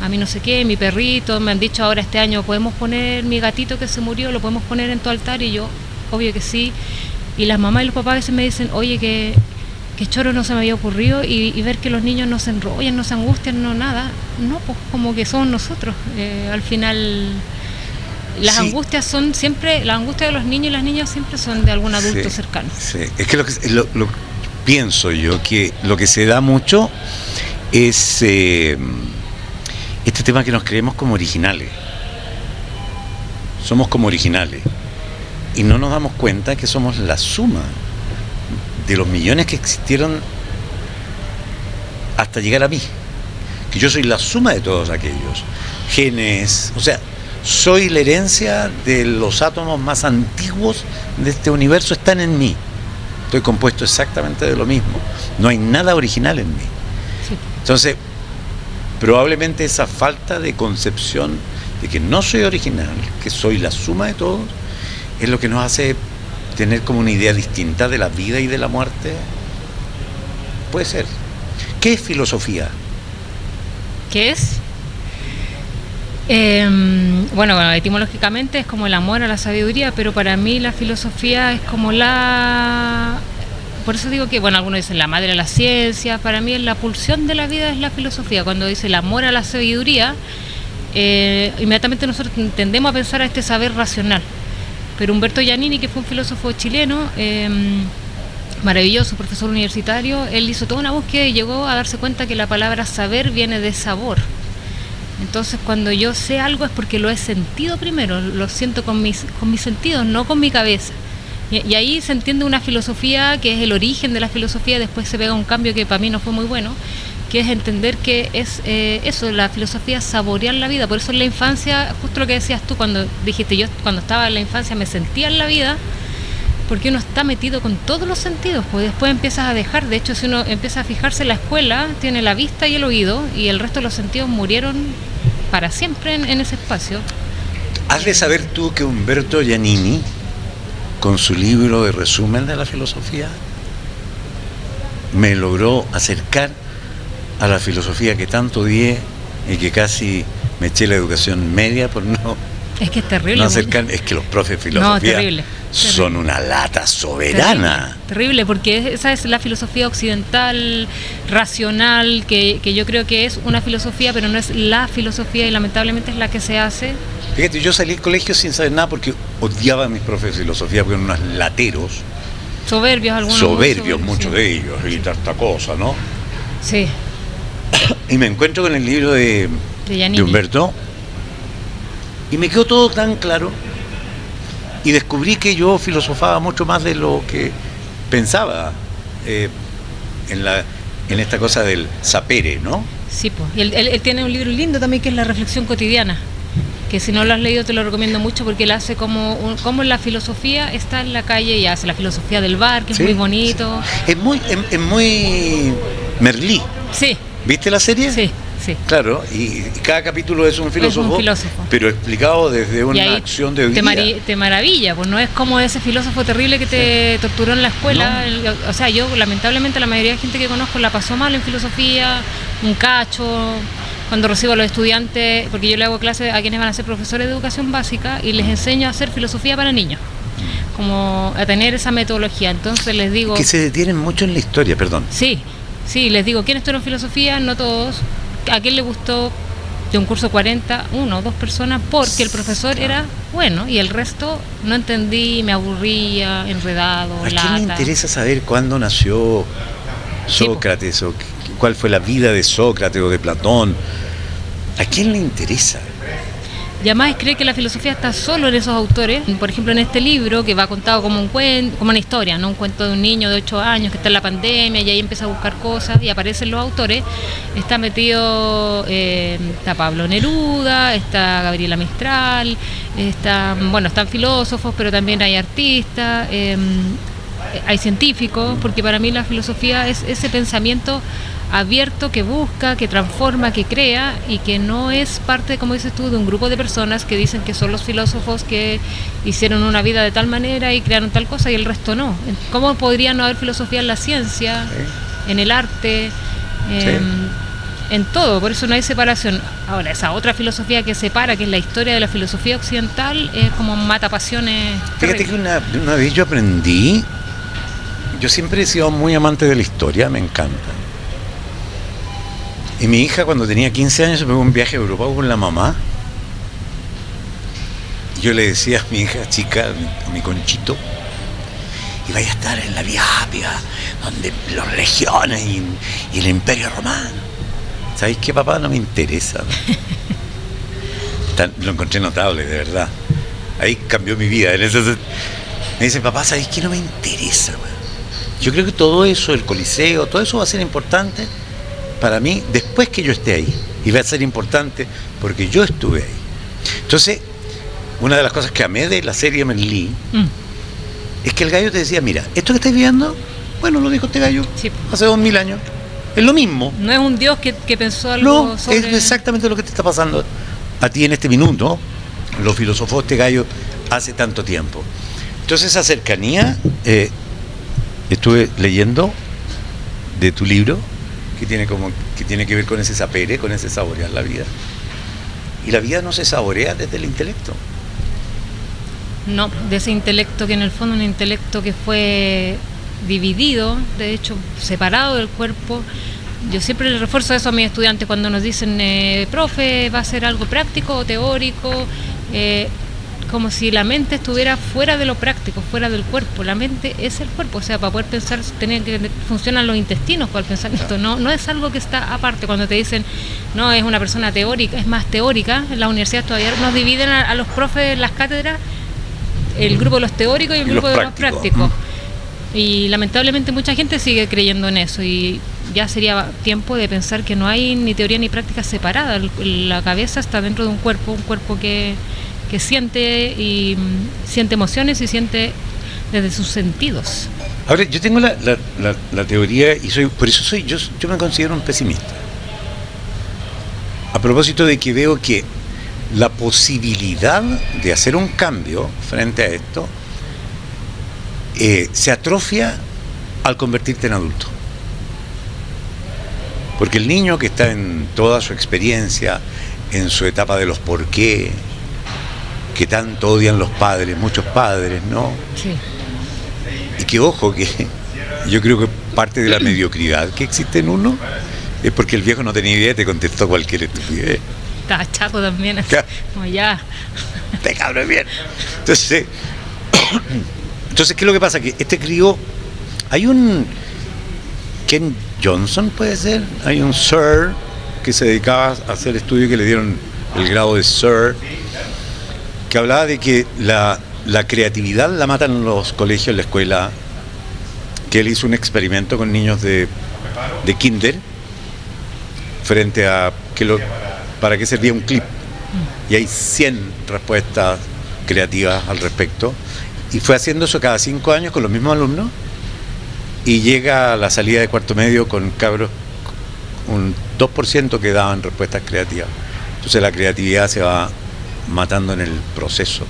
a mí no sé qué, mi perrito, me han dicho ahora este año podemos poner mi gatito que se murió, lo podemos poner en tu altar y yo, obvio que sí. Y las mamás y los papás a veces me dicen, oye, que choro no se me había ocurrido y ver que los niños no se enrollan, no se angustian, no nada. No, pues como que somos nosotros. Al final, las angustias son siempre, las angustias de los niños y las niñas siempre son de algún adulto cercano. Sí, es que lo pienso yo, que lo que se da mucho es este tema que nos creemos como originales. Somos como originales. y no nos damos cuenta que somos la suma de los millones que existieron hasta llegar a mí, que yo soy la suma de todos aquellos genes, o sea, soy la herencia de los átomos más antiguos de este universo, están en mí. Estoy compuesto exactamente de lo mismo. No hay nada original en mí. Sí. Entonces, probablemente esa falta de concepción de que no soy original, que soy la suma de todos, es lo que nos hace tener como una idea distinta de la vida y de la muerte. Puede ser. ¿Qué es filosofía? ¿Qué es? Bueno, etimológicamente es como el amor a la sabiduría, pero para mí la filosofía es como por eso digo que, bueno, algunos dicen la madre de la ciencia, para mí la pulsión de la vida es la filosofía. Cuando dice el amor a la sabiduría, inmediatamente nosotros tendemos a pensar a este saber racional. Pero Humberto Giannini, que fue un filósofo chileno, maravilloso, profesor universitario, él hizo toda una búsqueda y llegó a darse cuenta que la palabra saber viene de sabor. Entonces, cuando yo sé algo es porque lo he sentido primero, lo siento con mis sentidos, no con mi cabeza. Y ahí se entiende una filosofía que es el origen de la filosofía. Después se pega un cambio que para mí no fue muy bueno, que es entender que es eso, la filosofía, saborear la vida. Por eso en la infancia, justo lo que decías tú cuando dijiste, yo cuando estaba en la infancia me sentía en la vida, porque uno está metido con todos los sentidos, pues después empiezas a dejar. De hecho, si uno empieza a fijarse en la escuela, tiene la vista y el oído, y el resto de los sentidos murieron para siempre en ese espacio. Has de saber tú que Humberto Giannini, con su libro de resumen de la filosofía, me logró acercar a la filosofía que tanto odié y que casi me eché la educación media por no... Es que es terrible. No acercar, es que los profes de filosofía son una lata soberana. Terrible, porque esa es la filosofía occidental, racional, que yo creo que es una filosofía, pero no es la filosofía, y lamentablemente es la que se hace. Fíjate, yo salí del colegio sin saber nada porque odiaba a mis profes de filosofía, porque eran unos lateros. Soberbios algunos. Soberbios, muchos de ellos, y tanta cosa, ¿no? Sí. Y me encuentro con el libro de Humberto, y me quedó todo tan claro, y descubrí que yo filosofaba mucho más de lo que pensaba en esta cosa del sapere, ¿no? Sí, pues. Y él tiene un libro lindo también que es La reflexión cotidiana, que si no lo has leído te lo recomiendo mucho, porque él hace como la filosofía está en la calle y hace la filosofía del bar, que es muy bonito. Sí. Es muy Merlí. Sí. ¿Viste la serie? Sí. Sí. Claro, y cada capítulo es un filósofo, pero explicado desde una acción de vida. Te maravilla, pues no es como ese filósofo terrible que te torturó en la escuela. No. O sea, yo lamentablemente la mayoría de gente que conozco la pasó mal en filosofía, un cacho. Cuando recibo a los estudiantes, porque yo le hago clases a quienes van a ser profesores de educación básica y les enseño a hacer filosofía para niños, como a tener esa metodología. Entonces les digo... Que se detienen mucho en la historia, perdón. Sí, les digo, ¿quiénes estudiaron filosofía? No todos. ¿A quién le gustó de un curso 40? 1 o 2 personas, porque el profesor era bueno y el resto no entendí, me aburría, enredado, ¿A quién le interesa saber cuándo nació Sócrates o cuál fue la vida de Sócrates o de Platón? ¿A quién le interesa? Y además cree que la filosofía está solo en esos autores. Por ejemplo, en este libro, que va contado como un cuento, como una historia, ¿no? Un cuento de un niño de 8 años que está en la pandemia y ahí empieza a buscar cosas y aparecen los autores. Está metido, está Pablo Neruda, está Gabriela Mistral, están filósofos, pero también hay artistas, hay científicos, porque para mí la filosofía es ese pensamiento abierto que busca, que transforma, que crea, y que no es parte, como dices tú, de un grupo de personas que dicen que son los filósofos que hicieron una vida de tal manera y crearon tal cosa y el resto no. ¿Cómo podría no haber filosofía en la ciencia, en el arte, en todo? Por eso no hay separación. Ahora, esa otra filosofía que separa, que es la historia de la filosofía occidental, es como mata pasiones. Fíjate que una vez yo aprendí, yo siempre he sido muy amante de la historia, me encanta. Y mi hija, cuando tenía 15 años, se pegó un viaje a Europa con la mamá. Y yo le decía a mi hija chica, a mi Conchito, y vaya a estar en la Vía Apia, donde las legiones y el Imperio Romano. ¿Sabéis qué, papá? No me interesa, ¿no? Lo encontré notable, de verdad. Ahí cambió mi vida. Me dice, papá, ¿sabes qué? No me interesa, man. Yo creo que todo eso, el Coliseo, todo eso va a ser importante para mí después que yo esté ahí. Y va a ser importante porque yo estuve ahí. Entonces, una de las cosas que amé de la serie Merlí es que el gallo te decía, mira, esto que estáis viendo, bueno, lo dijo este gallo hace 2000 años. Es lo mismo. No es un dios que pensó algo no, sobre... es exactamente lo que te está pasando a ti en este minuto. Lo filosofó este gallo hace tanto tiempo. Entonces, esa cercanía, estuve leyendo de tu libro, que tiene que ver con ese sapere, con ese saborear la vida. Y la vida no se saborea desde el intelecto. No, de ese intelecto que en el fondo es un intelecto que fue dividido, de hecho separado del cuerpo. Yo siempre le refuerzo eso a mis estudiantes cuando nos dicen, profe, ¿va a ser algo práctico o teórico? Como si la mente estuviera fuera de lo práctico, fuera del cuerpo. La mente es el cuerpo, o sea, para poder pensar funcionan los intestinos para el pensamiento, no es algo que está aparte. Cuando te dicen, no, es una persona teórica, es más teórica, en las universidades todavía nos dividen a los profes en las cátedras, el grupo de los teóricos y el grupo de los prácticos. Y lamentablemente mucha gente sigue creyendo en eso, y ya sería tiempo de pensar que no hay ni teoría ni práctica separada. La cabeza está dentro de un cuerpo que siente y siente emociones y siente desde sus sentidos. Ahora, yo tengo la teoría y yo me considero un pesimista. A propósito de que veo que la posibilidad de hacer un cambio frente a esto se atrofia al convertirte en adulto. Porque el niño que está en toda su experiencia, en su etapa de los por qué, que tanto odian los padres, muchos padres, ¿no? Sí. Y que ojo, que yo creo que parte de la mediocridad que existe en uno es porque el viejo no tenía idea y te contestó cualquier estupidez. Estaba chato también, así, como ya. Te cabrón bien. Entonces, ¿qué es lo que pasa? Que este crío, hay un Ken Johnson, puede ser, hay un Sir que se dedicaba a hacer estudios que le dieron el grado de Sir, que hablaba de que la creatividad la matan en los colegios, en la escuela, que él hizo un experimento con niños de kinder frente a para qué servía un clip, y hay 100 respuestas creativas al respecto, y fue haciendo eso cada 5 años con los mismos alumnos, y llega a la salida de cuarto medio con cabros, un 2% que daban respuestas creativas. Entonces la creatividad se va matando en el proceso,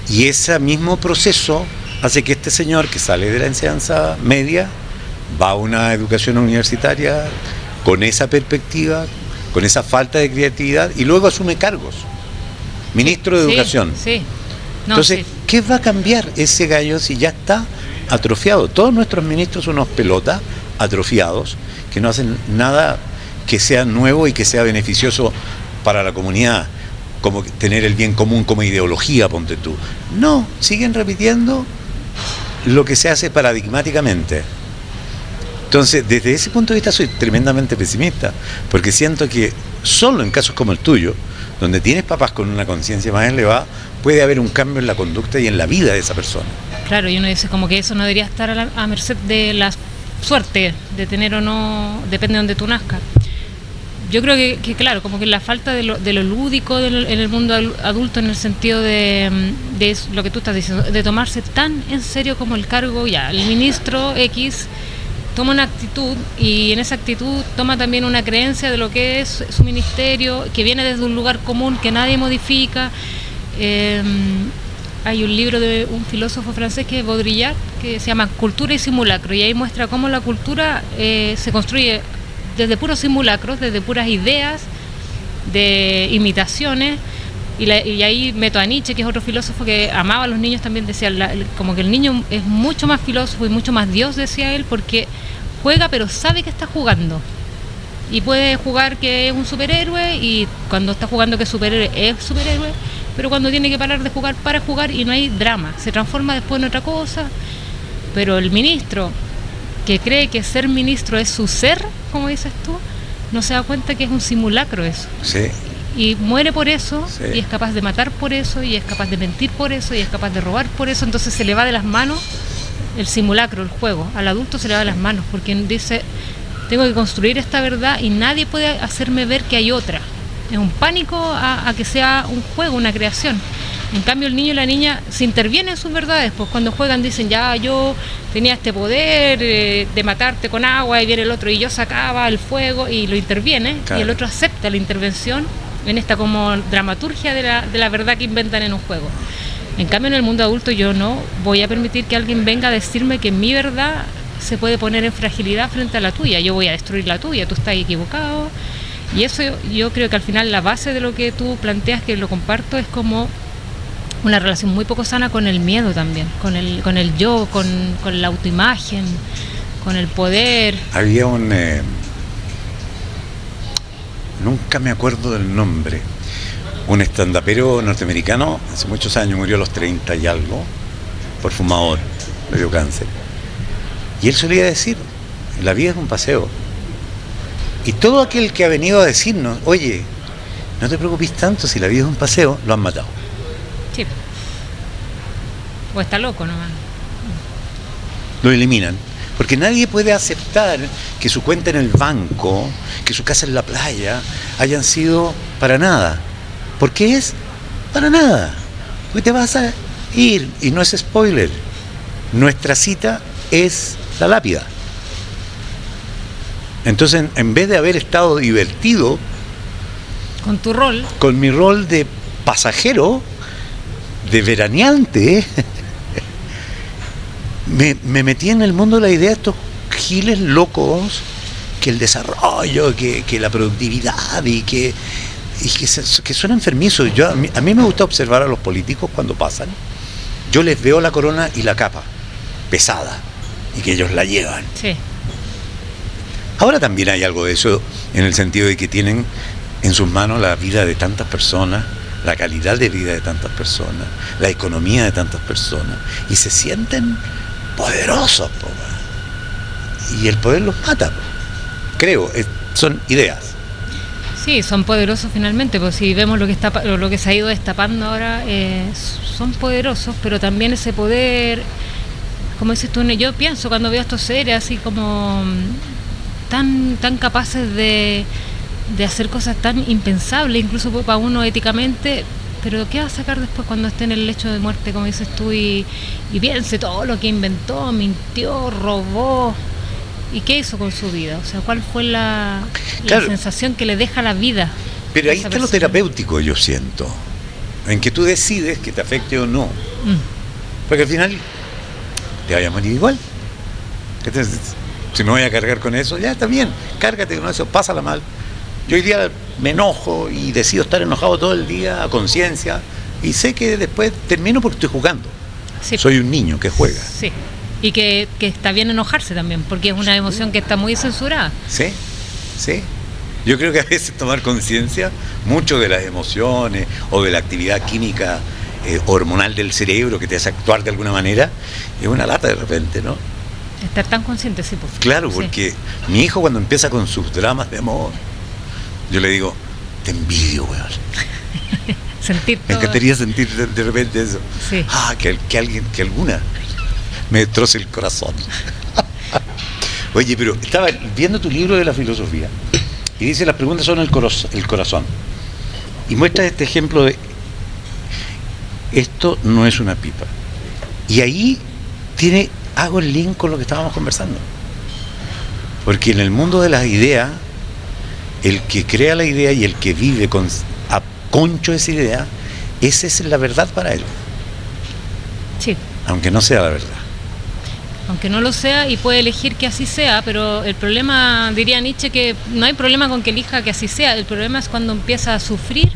y ese mismo proceso hace que este señor que sale de la enseñanza media va a una educación universitaria con esa perspectiva, con esa falta de creatividad, y luego asume cargos, ministro de Educación. Sí. No, entonces, sí. ¿Qué va a cambiar ese gallo si ya está atrofiado? Todos nuestros ministros son unos pelotas atrofiados que no hacen nada que sea nuevo y que sea beneficioso para la comunidad, como tener el bien común como ideología, ponte tú. No, siguen repitiendo lo que se hace paradigmáticamente. Entonces, desde ese punto de vista soy tremendamente pesimista, porque siento que solo en casos como el tuyo, donde tienes papás con una conciencia más elevada, puede haber un cambio en la conducta y en la vida de esa persona. Claro, y uno dice como que eso no debería estar a merced de la suerte, de tener o no, depende de donde tú nazcas. Yo creo que claro, como que la falta de lo lúdico en el mundo adulto, en el sentido de lo que tú estás diciendo, de tomarse tan en serio como el cargo, ya, el ministro X toma una actitud, y en esa actitud toma también una creencia de lo que es su ministerio, que viene desde un lugar común que nadie modifica. Hay un libro de un filósofo francés que es Baudrillard, que se llama Cultura y Simulacro, y ahí muestra cómo la cultura se construye desde puros simulacros, desde puras ideas, de imitaciones, y ahí meto a Nietzsche, que es otro filósofo que amaba a los niños, también decía, como que el niño es mucho más filósofo y mucho más Dios, decía él, porque juega pero sabe que está jugando, y puede jugar que es un superhéroe, y cuando está jugando que es superhéroe, pero cuando tiene que parar de jugar, para jugar, y no hay drama, se transforma después en otra cosa. Pero el ministro, que cree que ser ministro es su ser, como dices tú, no se da cuenta que es un simulacro eso. Sí. y muere por eso, Sí. y es capaz de matar por eso, y es capaz de mentir por eso, y es capaz de robar por eso. Entonces se le va de las manos el simulacro, el juego. Al adulto se le va de las manos porque dice, tengo que construir esta verdad y nadie puede hacerme ver que hay otra. Es un pánico a que sea un juego, una creación. En cambio el niño y la niña se intervienen en sus verdades, pues cuando juegan dicen, ya yo tenía este poder de matarte con agua, y viene el otro y yo sacaba el fuego, y lo interviene, Claro. y el otro acepta la intervención en esta como dramaturgia de la verdad que inventan en un juego. En cambio en el mundo adulto yo no voy a permitir que alguien venga a decirme que mi verdad se puede poner en fragilidad frente a la tuya. Yo voy a destruir la tuya, tú estás equivocado. Y eso yo creo que al final la base de lo que tú planteas, que lo comparto, es como una relación muy poco sana con el miedo también, con el yo, con la autoimagen, con el poder. Había un... nunca me acuerdo del nombre. Un estandapero norteamericano, hace muchos años, murió a los 30 y algo, por fumador, le dio cáncer. Y él solía decir, la vida es un paseo. Y todo aquel que ha venido a decirnos, oye, no te preocupes tanto, si la vida es un paseo, lo han matado. Sí. O está loco nomás. Lo eliminan. Porque nadie puede aceptar que su cuenta en el banco, que su casa en la playa, hayan sido para nada. ¿Por qué es? Para nada. Porque te vas a ir, y no es spoiler. Nuestra cita es la lápida. Entonces, en vez de haber estado divertido Con tu rol, con mi rol de pasajero, de veraneante, me metí en el mundo de la idea de estos giles locos, que el desarrollo, que la productividad y que son enfermizos. A mí me gusta observar a los políticos cuando pasan. Yo les veo la corona y la capa pesada y que ellos la llevan. sí. Ahora también hay algo de eso, en el sentido de que tienen en sus manos la vida de tantas personas, la calidad de vida de tantas personas, la economía de tantas personas, y se sienten poderosos, po, y el poder los mata, po. Creo, son ideas. Sí, son poderosos finalmente, pues si vemos lo que se ha ido destapando ahora, son poderosos, pero también ese poder, como dices tú, yo pienso cuando veo estos seres así como tan capaces de hacer cosas tan impensables, incluso para uno éticamente, pero ¿qué va a sacar después cuando esté en el lecho de muerte, como dices tú, y piense todo lo que inventó, mintió, robó? ¿Y qué hizo con su vida? O sea, ¿cuál fue la Claro. sensación que le deja la vida? Pero a ahí esa está lo persona? terapéutico, yo siento, en que tú decides que te afecte o no, porque al final te vaya a morir igual. Entonces, si no voy a cargar con eso, ya está bien, cárgate con eso, pásala mal. Yo hoy día me enojo y decido estar enojado todo el día a conciencia, y sé que después termino porque estoy jugando. Sí. Soy un niño que juega. Sí. Y que está bien enojarse también, porque es una emoción que está muy censurada. Sí, sí. Yo creo que a veces tomar conciencia mucho de las emociones o de la actividad química hormonal del cerebro que te hace actuar de alguna manera es una lata de repente, ¿no? Estar tan consciente, sí. Pues. Claro, Sí. porque mi hijo cuando empieza con sus dramas de amor, yo le digo, te envidio, weón. Sentir Me todo. encantaría sentir de repente eso. Sí. Que alguna me destroce el corazón. Oye, pero estaba viendo tu libro de la filosofía y dice las preguntas son el corazón. Y muestra este ejemplo de esto no es una pipa. Y ahí hago el link con lo que estábamos conversando. Porque en el mundo de las ideas, el que crea la idea y el que vive a concho esa idea, esa es la verdad para él, Sí. aunque no sea la verdad. Aunque no lo sea, y puede elegir que así sea, pero el problema, diría Nietzsche, que no hay problema con que elija que así sea, el problema es cuando empieza a sufrir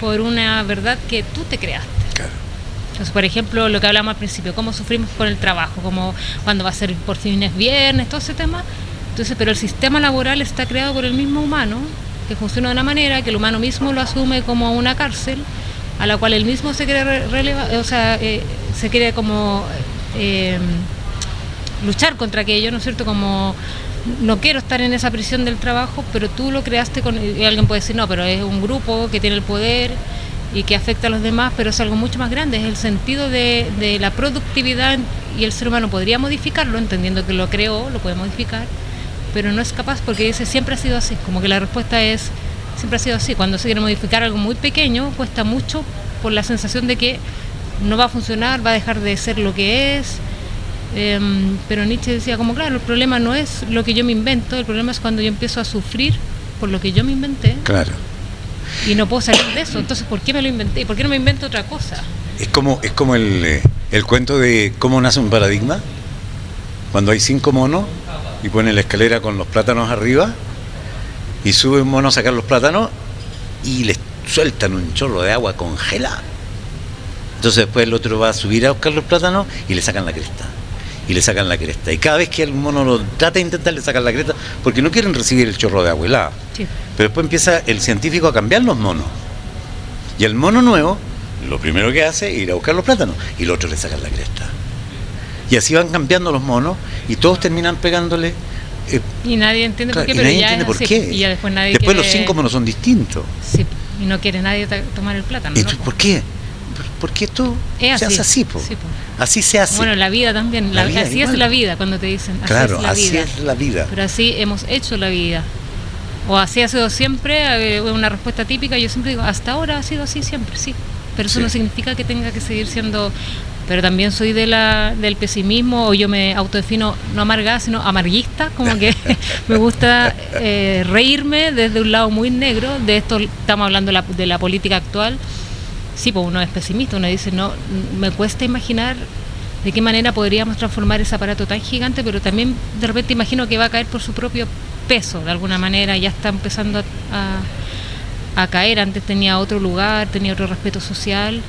por una verdad que tú te creaste. Claro. Entonces, por ejemplo, lo que hablamos al principio, cómo sufrimos con el trabajo, como cuando va a ser por fin es viernes, todo ese tema. Entonces, pero el sistema laboral está creado por el mismo humano, que funciona de una manera, que el humano mismo lo asume como una cárcel, a la cual él mismo se quiere se quiere como luchar contra aquello, ¿no es cierto? Como no quiero estar en esa prisión del trabajo, pero tú lo creaste y alguien puede decir, no, pero es un grupo que tiene el poder y que afecta a los demás, pero es algo mucho más grande, es el sentido de la productividad, y el ser humano podría modificarlo, entendiendo que lo creó, lo puede modificar, pero no es capaz, porque dice, siempre ha sido así, como que la respuesta es, siempre ha sido así. Cuando se quiere modificar algo muy pequeño, cuesta mucho por la sensación de que no va a funcionar, va a dejar de ser lo que es. Pero Nietzsche decía, como claro, el problema no es lo que yo me invento, el problema es cuando yo empiezo a sufrir por lo que yo me inventé. Claro. Y no puedo salir de eso, entonces ¿por qué me lo inventé? ¿Por qué no me invento otra cosa? Es como el cuento de cómo nace un paradigma, cuando hay 5 monos y ponen la escalera con los plátanos arriba y sube un mono a sacar los plátanos y les sueltan un chorro de agua congelada. Entonces después el otro va a subir a buscar los plátanos y le sacan la cresta. Y le sacan la cresta. Y cada vez que el mono lo trata de intentar, le sacan la cresta, porque no quieren recibir el chorro de agua helada. Sí. Pero después empieza el científico a cambiar los monos. Y el mono nuevo, lo primero que hace es ir a buscar los plátanos. Y el otro le sacan la cresta. Y así van cambiando los monos y todos terminan pegándole. Y nadie entiende por qué, pero ya entiende por qué. Y ya después nadie después quiere... los 5 monos son distintos. Sí, y no quiere nadie tomar el plátano. Entonces, ¿por qué? Porque esto se hace así, po. Sí, po. Así se hace. Bueno, la vida también, así igual es la vida, cuando te dicen así claro, es la así vida. es la vida. Pero así hemos hecho la vida. O así ha sido siempre, una respuesta típica, yo siempre digo, hasta ahora ha sido así siempre, sí. Pero eso no significa que tenga que seguir siendo... Pero también soy del pesimismo, o yo me autodefino no amargada, sino amarguista, como que me gusta reírme desde un lado muy negro. De esto estamos hablando de la política actual. Sí, pues uno es pesimista, uno dice, no, me cuesta imaginar de qué manera podríamos transformar ese aparato tan gigante, pero también de repente imagino que va a caer por su propio peso, de alguna manera, ya está empezando a caer. Antes tenía otro lugar, tenía otro respeto social.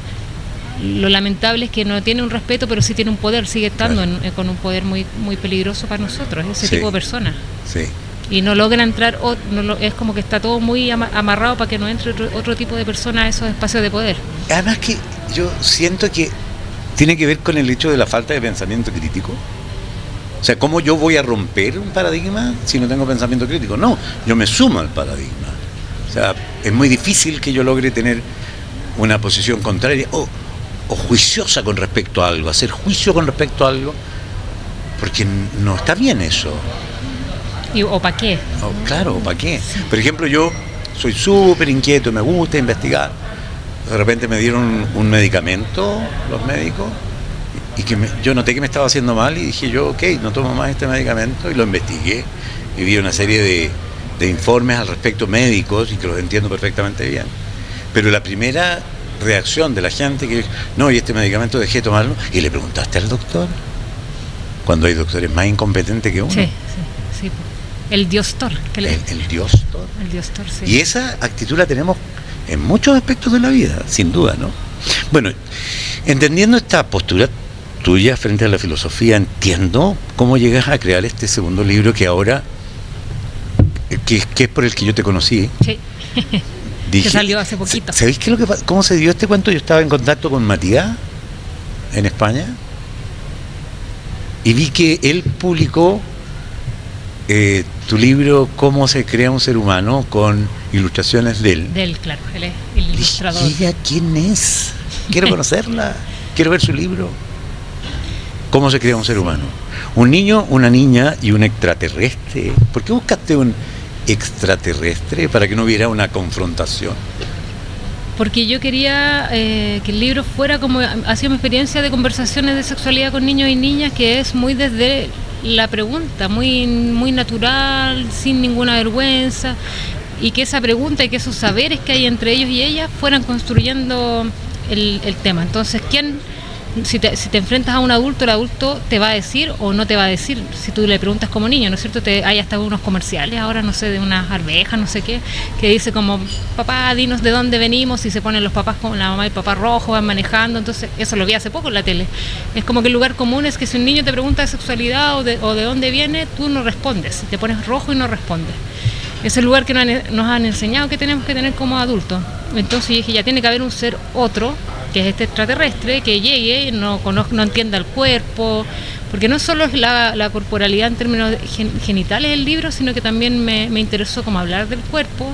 Lo lamentable es que no tiene un respeto, pero sí tiene un poder, sigue estando con un poder muy, muy peligroso para nosotros, ese tipo de personas. Sí. Y no logra entrar, es como que está todo muy amarrado para que no entre otro tipo de persona a esos espacios de poder. Además que yo siento que tiene que ver con el hecho de la falta de pensamiento crítico. O sea, ¿cómo yo voy a romper un paradigma si no tengo pensamiento crítico? No, yo me sumo al paradigma. O sea, es muy difícil que yo logre tener una posición contraria o juiciosa con respecto a algo, hacer juicio con respecto a algo, porque no está bien eso. ¿O para qué? Claro, ¿para qué? Por ejemplo, yo soy súper inquieto, me gusta investigar. De repente me dieron un medicamento, los médicos, y que yo noté que me estaba haciendo mal y dije yo, ok, no tomo más este medicamento, y lo investigué y vi una serie de informes al respecto médicos y que los entiendo perfectamente bien. Pero la primera reacción de la gente que no, y este medicamento dejé de tomarlo, y le preguntaste al doctor, cuando hay doctores más incompetentes que uno. Sí. El diostor. El diostor. El diostor, sí. Y esa actitud la tenemos en muchos aspectos de la vida, sin duda, ¿no? Bueno, entendiendo esta postura tuya frente a la filosofía, entiendo cómo llegas a crear este segundo libro que ahora, que es por el que yo te conocí. Sí. Dije, que salió hace poquito. ¿Sabéis cómo se dio este cuento? Yo estaba en contacto con Matías en España y vi que él publicó tu libro Cómo se crea un ser humano, con ilustraciones de él. De él, claro, él es el ilustrador. ¿Y ella quién es? Quiero conocerla, quiero ver su libro. ¿Cómo se crea un ser humano? Un niño, una niña y un extraterrestre. ¿Por qué buscaste un extraterrestre para que no hubiera una confrontación? Porque yo quería que el libro fuera como ha sido mi experiencia de conversaciones de sexualidad con niños y niñas, que es muy desde la pregunta, muy, muy natural, sin ninguna vergüenza, y que esa pregunta y que esos saberes que hay entre ellos y ellas fueran construyendo el tema. Entonces, si te enfrentas a un adulto, el adulto te va a decir o no te va a decir, si tú le preguntas como niño, ¿no es cierto? Hay hasta unos comerciales ahora, no sé, de unas arvejas, no sé qué, que dice como, papá, dinos de dónde venimos, y se ponen los papás con la mamá y el papá rojo, van manejando. Entonces, eso lo vi hace poco en la tele. Es como que el lugar común es que si un niño te pregunta de sexualidad o de dónde viene, tú no respondes, te pones rojo y no respondes. Es el lugar que nos han enseñado que tenemos que tener como adultos. Entonces yo dije, ya tiene que haber un ser otro, que es este extraterrestre, que llegue, no entienda el cuerpo, porque no solo es la corporalidad en términos genitales del libro, sino que también me interesó como hablar del cuerpo.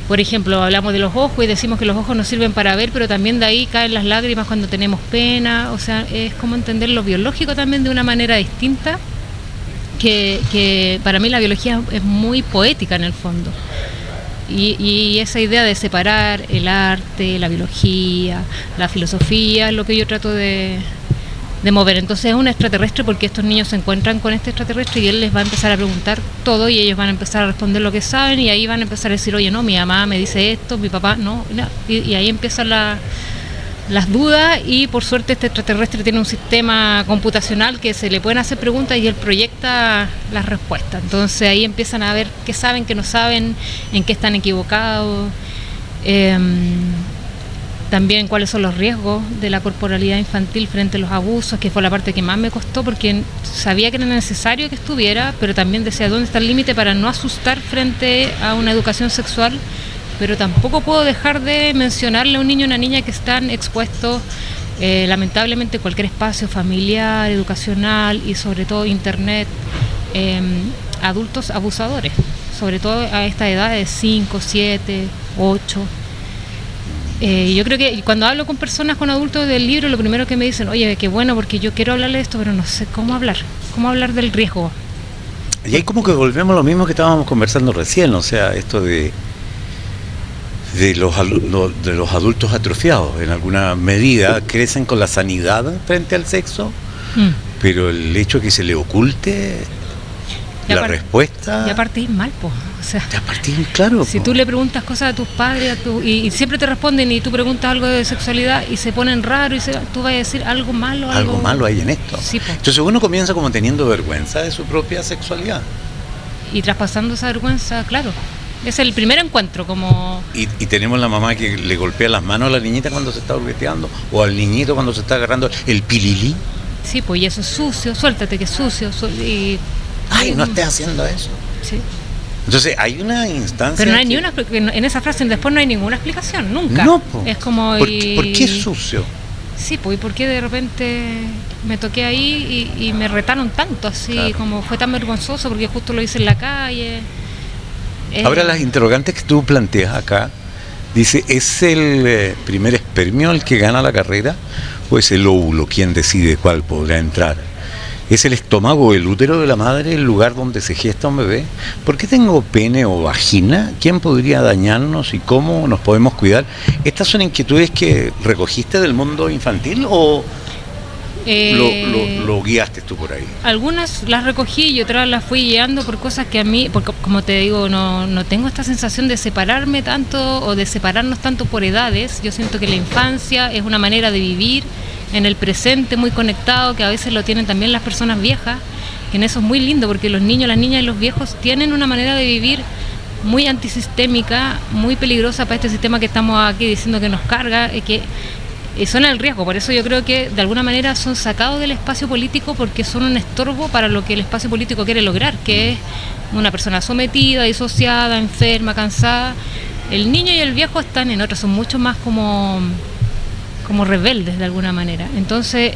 Por ejemplo, hablamos de los ojos y decimos que los ojos nos sirven para ver, pero también de ahí caen las lágrimas cuando tenemos pena. O sea, es como entender lo biológico también de una manera distinta, que para mí la biología es muy poética en el fondo. Y esa idea de separar el arte, la biología, la filosofía, es lo que yo trato de mover. Entonces es un extraterrestre porque estos niños se encuentran con este extraterrestre y él les va a empezar a preguntar todo y ellos van a empezar a responder lo que saben y ahí van a empezar a decir, oye, no, mi mamá me dice esto, mi papá no. Y ahí empiezan las dudas y por suerte este extraterrestre tiene un sistema computacional que se le pueden hacer preguntas y él proyecta las respuestas. Entonces ahí empiezan a ver qué saben, qué no saben, en qué están equivocados. También cuáles son los riesgos de la corporalidad infantil frente a los abusos, que fue la parte que más me costó porque sabía que era necesario que estuviera, pero también decía dónde está el límite para no asustar frente a una educación sexual, pero tampoco puedo dejar de mencionarle a un niño o una niña que están expuestos lamentablemente a cualquier espacio familiar, educacional y sobre todo internet, adultos abusadores, sobre todo a esta edad de 5, 7, 8. Yo creo que cuando hablo con personas, con adultos del libro, lo primero que me dicen, oye, qué bueno, porque yo quiero hablarle de esto, pero no sé cómo hablar del riesgo. Y ahí como que volvemos a lo mismo que estábamos conversando recién, o sea, esto de los adultos atrofiados, en alguna medida crecen con la sanidad frente al sexo, pero el hecho de que se le oculte la respuesta... Ya partís mal, pues. O sea, ya partís, claro. Si tú le preguntas cosas a tus padres y siempre te responden y tú preguntas algo de sexualidad y se ponen raro y tú vas a decir algo malo. Algo malo hay en esto. Sí, pues. Entonces uno comienza como teniendo vergüenza de su propia sexualidad. Y traspasando esa vergüenza, claro. Es el primer encuentro, como... Y tenemos la mamá que le golpea las manos a la niñita cuando se está orgueteando, o al niñito cuando se está agarrando el pililí. Sí, pues, y eso es sucio, suéltate que es sucio. Ay, no estés haciendo eso. Sí. Entonces hay una instancia... Pero no hay ni una, en esa frase después no hay ninguna explicación, nunca. No, po. Es como... ¿Por qué es sucio? Sí, pues, ¿y por qué de repente me toqué ahí y me retaron tanto así? Claro. Como fue tan vergonzoso porque justo lo hice en la calle. Ahora las interrogantes que tú planteas acá, dice, ¿es el primer espermio el que gana la carrera o es el óvulo quien decide cuál podrá entrar? ¿Es el estómago o el útero de la madre el lugar donde se gesta un bebé? ¿Por qué tengo pene o vagina? ¿Quién podría dañarnos y cómo nos podemos cuidar? ¿Estas son inquietudes que recogiste del mundo infantil o lo guiaste tú por ahí? Algunas las recogí y otras las fui guiando por cosas que a mí, porque como te digo, no tengo esta sensación de separarme tanto o de separarnos tanto por edades. Yo siento que la infancia es una manera de vivir en el presente muy conectado, que a veces lo tienen también las personas viejas, que en eso es muy lindo porque los niños, las niñas y los viejos tienen una manera de vivir muy antisistémica, muy peligrosa para este sistema que estamos aquí diciendo que nos carga, que son el riesgo. Por eso yo creo que de alguna manera son sacados del espacio político porque son un estorbo para lo que el espacio político quiere lograr, que es una persona sometida, disociada, enferma, cansada. El niño y el viejo están en otra, son mucho más como rebeldes de alguna manera. Entonces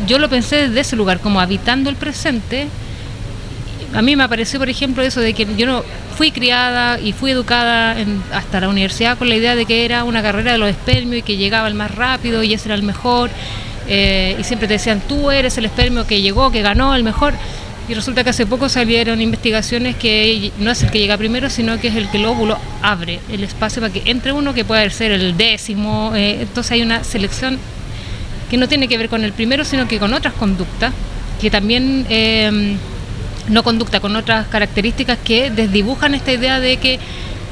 yo lo pensé desde ese lugar, como habitando el presente. A mí me apareció, por ejemplo, eso de que yo no fui criada y fui educada hasta la universidad con la idea de que era una carrera de los espermios y que llegaba el más rápido y ese era el mejor, y siempre te decían, tú eres el espermio que llegó, que ganó, el mejor. Y resulta que hace poco salieron investigaciones que no es el que llega primero, sino que es el que el óvulo abre el espacio para que entre uno, que puede ser el 10º. Entonces hay una selección que no tiene que ver con el primero, sino que con otras conductas, que también no conducta, con otras características que desdibujan esta idea de que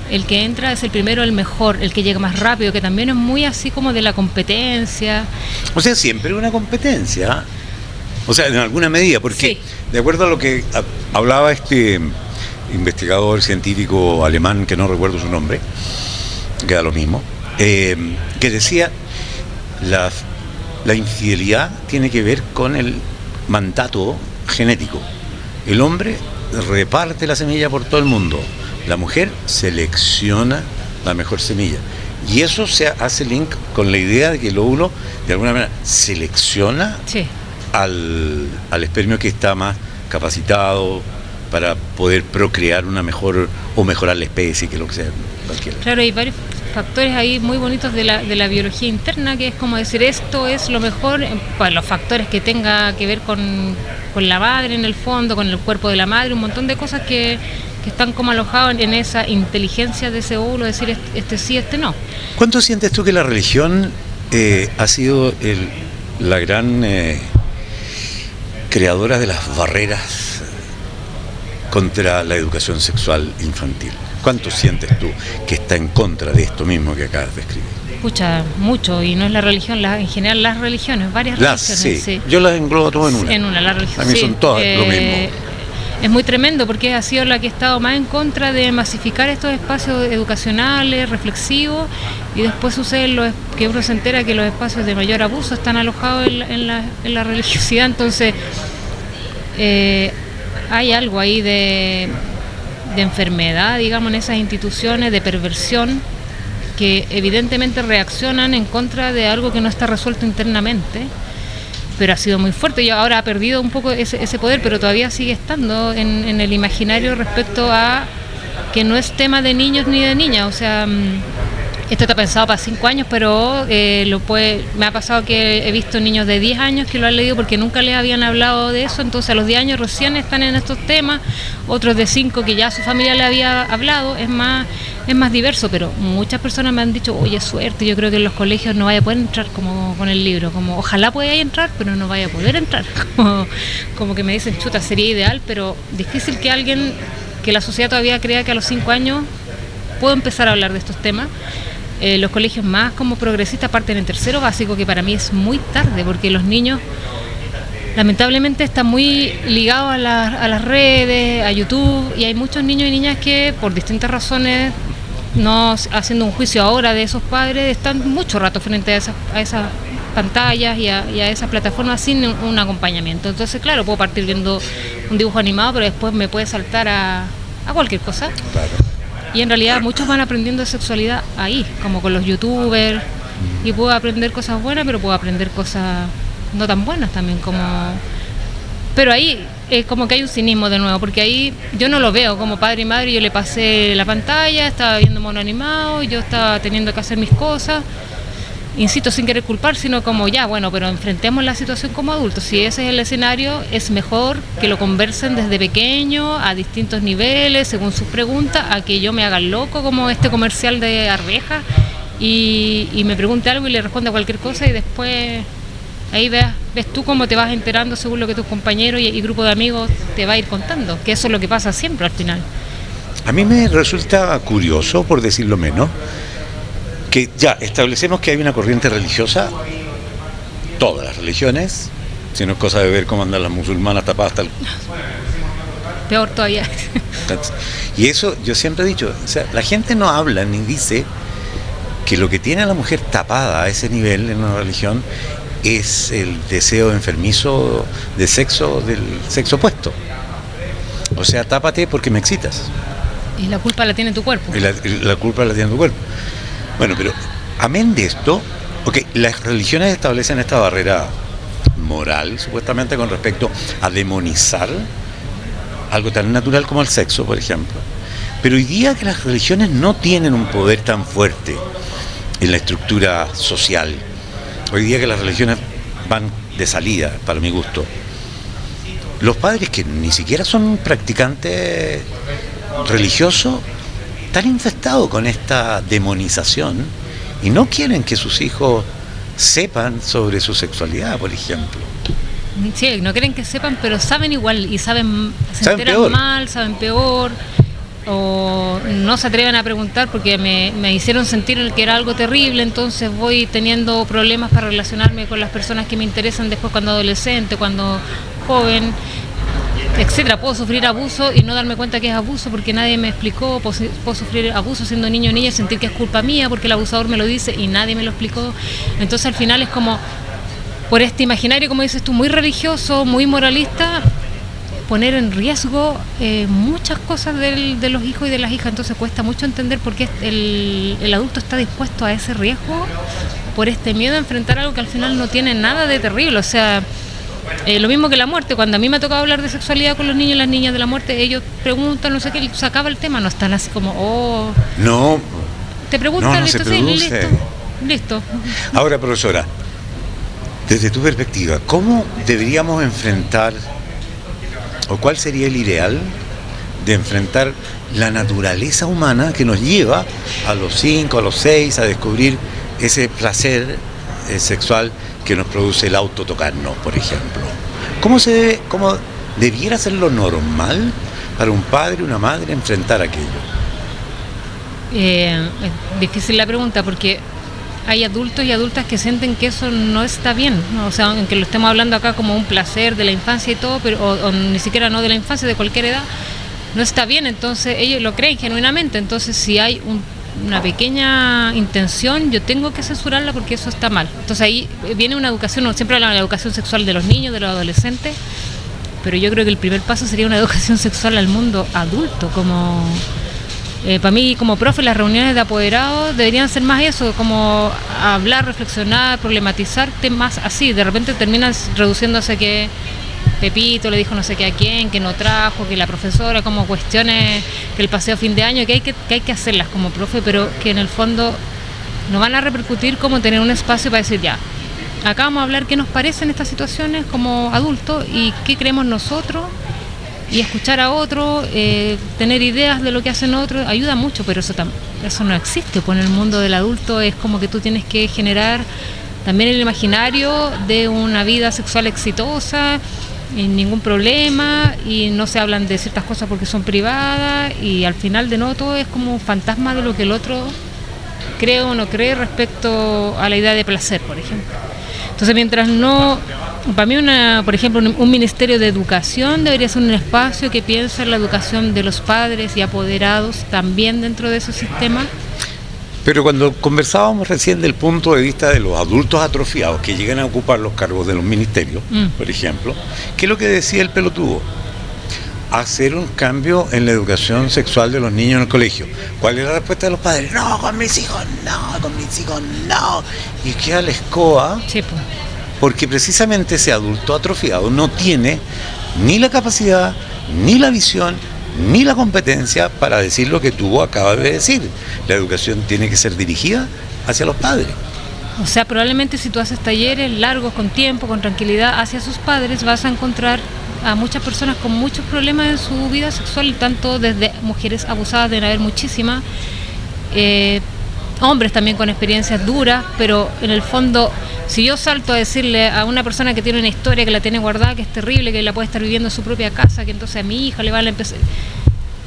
el que entra es el primero, el mejor, el que llega más rápido, que también es muy así como de la competencia. O sea, siempre una competencia. O sea, en alguna medida, porque sí, de acuerdo a lo que hablaba este investigador científico alemán, que no recuerdo su nombre, queda lo mismo, que decía, la infidelidad tiene que ver con el mandato genético. El hombre reparte la semilla por todo el mundo, la mujer selecciona la mejor semilla. Y eso se hace link con la idea de que el óvulo, de alguna manera, selecciona Sí. al espermio que está más capacitado para poder procrear una mejor o mejorar la especie, que lo que sea, cualquiera. Claro, hay varios factores ahí muy bonitos de la biología interna, que es como decir, esto es lo mejor, pues los factores que tenga que ver con la madre en el fondo, con el cuerpo de la madre, un montón de cosas que están como alojados en esa inteligencia de ese óvulo, decir este sí, este no. ¿Cuánto sientes tú que la religión ha sido la gran creadora de las barreras contra la educación sexual infantil? ¿Cuánto sientes tú que está en contra de esto mismo que acabas de escribir? Escucha, mucho, y no es la religión, en general las religiones, varias religiones. Sí. Yo las englobo todo en una. En una, la religión. A mí son todas lo mismo. Es muy tremendo porque ha sido la que ha estado más en contra de masificar estos espacios educacionales, reflexivos, y después sucede que uno se entera que los espacios de mayor abuso están alojados en la religiosidad. Entonces hay algo ahí de enfermedad, digamos, en esas instituciones, de perversión, que evidentemente reaccionan en contra de algo que no está resuelto internamente. Pero ha sido muy fuerte y ahora ha perdido un poco ese poder, pero todavía sigue estando en el imaginario respecto a que no es tema de niños ni de niñas. O sea, esto está pensado para 5 años, pero me ha pasado que he visto niños de 10 años que lo han leído porque nunca les habían hablado de eso, entonces a los 10 años recién están en estos temas, otros de 5 que ya su familia le había hablado, es más diverso, pero muchas personas me han dicho, oye, suerte, yo creo que en los colegios no vaya a poder entrar como con el libro, como ojalá pueda entrar, pero no vaya a poder entrar, como que me dicen, chuta, sería ideal, pero difícil que la sociedad todavía crea que a los 5 años puedo empezar a hablar de estos temas. Los colegios más como progresistas parten en tercero básico, que para mí es muy tarde, porque los niños lamentablemente están muy ligados a las redes, a YouTube, y hay muchos niños y niñas que por distintas razones, no haciendo un juicio ahora de esos padres, están mucho rato frente a esas pantallas y a esas plataformas sin un acompañamiento. Entonces, claro, puedo partir viendo un dibujo animado, pero después me puede saltar a cualquier cosa. Claro. Y en realidad muchos van aprendiendo de sexualidad ahí, como con los youtubers, y puedo aprender cosas buenas, pero puedo aprender cosas no tan buenas también, pero ahí es como que hay un cinismo de nuevo, porque ahí yo no lo veo como padre y madre, yo le pasé la pantalla, estaba viendo mono animado, yo estaba teniendo que hacer mis cosas, insisto, sin querer culpar, sino como ya, bueno, pero enfrentemos la situación como adultos. Si ese es el escenario, es mejor que lo conversen desde pequeño, a distintos niveles, según sus preguntas, a que yo me haga loco como este comercial de arvejas y me pregunte algo y le responda cualquier cosa, y después ahí ves tú cómo te vas enterando según lo que tus compañeros y grupo de amigos te va a ir contando, que eso es lo que pasa siempre al final. A mí me resulta curioso, por decirlo menos, que ya establecemos que hay una corriente religiosa, todas las religiones, si no es cosa de ver cómo andan las musulmanas tapadas hasta el... Peor todavía. Y eso yo siempre he dicho, o sea, la gente no habla ni dice que lo que tiene a la mujer tapada a ese nivel en una religión es el deseo enfermizo de sexo, del sexo opuesto. O sea, tápate porque me excitas. Y la culpa la tiene tu cuerpo. Y la culpa la tiene tu cuerpo. Bueno, pero amén de esto, las religiones establecen esta barrera moral, supuestamente, con respecto a demonizar algo tan natural como el sexo, por ejemplo. Pero hoy día que las religiones no tienen un poder tan fuerte en la estructura social, hoy día que las religiones van de salida, para mi gusto, los padres que ni siquiera son practicantes religiosos están infestados con esta demonización y no quieren que sus hijos sepan sobre su sexualidad, por ejemplo. Sí, no quieren que sepan, pero saben igual y se enteran peor. mal, saben peor, o no se atreven a preguntar porque me hicieron sentir que era algo terrible, entonces voy teniendo problemas para relacionarme con las personas que me interesan después cuando adolescente, cuando joven, etcétera. Puedo sufrir abuso y no darme cuenta que es abuso porque nadie me explicó. Puedo sufrir abuso siendo niño o niña y sentir que es culpa mía porque el abusador me lo dice y nadie me lo explicó. Entonces al final es como, por este imaginario, como dices tú, muy religioso, muy moralista, poner en riesgo muchas cosas de los hijos y de las hijas, entonces cuesta mucho entender por qué el adulto está dispuesto a ese riesgo por este miedo a enfrentar algo que al final no tiene nada de terrible. O sea, lo mismo que la muerte. Cuando a mí me ha tocado hablar de sexualidad con los niños y las niñas de la muerte, ellos preguntan, no sé qué, se acaba el tema, no están así como, No, te preguntan, no listo, se sí, produce. listo. Ahora, profesora, desde tu perspectiva, ¿cómo deberíamos enfrentar, o cuál sería el ideal de enfrentar la naturaleza humana que nos lleva a los 5, a los 6, a descubrir ese placer sexual que nos produce el autotocarnos, por ejemplo? ¿Cómo debiera ser lo normal para un padre o una madre enfrentar aquello? Es difícil la pregunta porque hay adultos y adultas que sienten que eso no está bien, ¿no? O sea, aunque lo estemos hablando acá como un placer de la infancia y todo, pero o ni siquiera no de la infancia, de cualquier edad, no está bien, entonces ellos lo creen genuinamente. Entonces si hay una pequeña intención, yo tengo que censurarla porque eso está mal. Entonces ahí viene una educación, siempre hablan de la educación sexual de los niños, de los adolescentes, pero yo creo que el primer paso sería una educación sexual al mundo adulto, como para mí como profe las reuniones de apoderados deberían ser más eso, como hablar, reflexionar, problematizar temas así. De repente terminas reduciéndose que Pepito le dijo no sé qué a quién, que no trajo, que la profesora, como cuestiones, que el paseo fin de año, que hay que hacerlas como profe, pero que en el fondo no van a repercutir como tener un espacio para decir ya, acá vamos a hablar qué nos parecen estas situaciones como adultos y qué creemos nosotros, y escuchar a otros, tener ideas de lo que hacen otros, ayuda mucho, pero eso no existe, pues en el mundo del adulto es como que tú tienes que generar también el imaginario de una vida sexual exitosa, sin ningún problema, y no se hablan de ciertas cosas porque son privadas, y al final de no todo es como un fantasma de lo que el otro cree o no cree respecto a la idea de placer, por ejemplo. Entonces mientras no, para mí por ejemplo un ministerio de educación debería ser un espacio que piense en la educación de los padres y apoderados también dentro de ese sistema. Pero cuando conversábamos recién del punto de vista de los adultos atrofiados que llegan a ocupar los cargos de los ministerios, por ejemplo, ¿qué es lo que decía el pelotudo? Hacer un cambio en la educación sexual de los niños en el colegio. ¿Cuál es la respuesta de los padres? No, con mis hijos no. Y queda la escoba, Sí, pues. porque precisamente ese adulto atrofiado no tiene ni la capacidad, ni la visión, ni la competencia para decir lo que tú acabas de decir. La educación tiene que ser dirigida hacia los padres. O sea, probablemente si tú haces talleres largos, con tiempo, con tranquilidad, hacia sus padres, vas a encontrar a muchas personas con muchos problemas en su vida sexual, tanto desde mujeres abusadas, deben haber muchísimas, hombres también con experiencias duras, pero en el fondo, si yo salto a decirle a una persona que tiene una historia, que la tiene guardada, que es terrible, que la puede estar viviendo en su propia casa, que entonces a mi hija le van a empezar...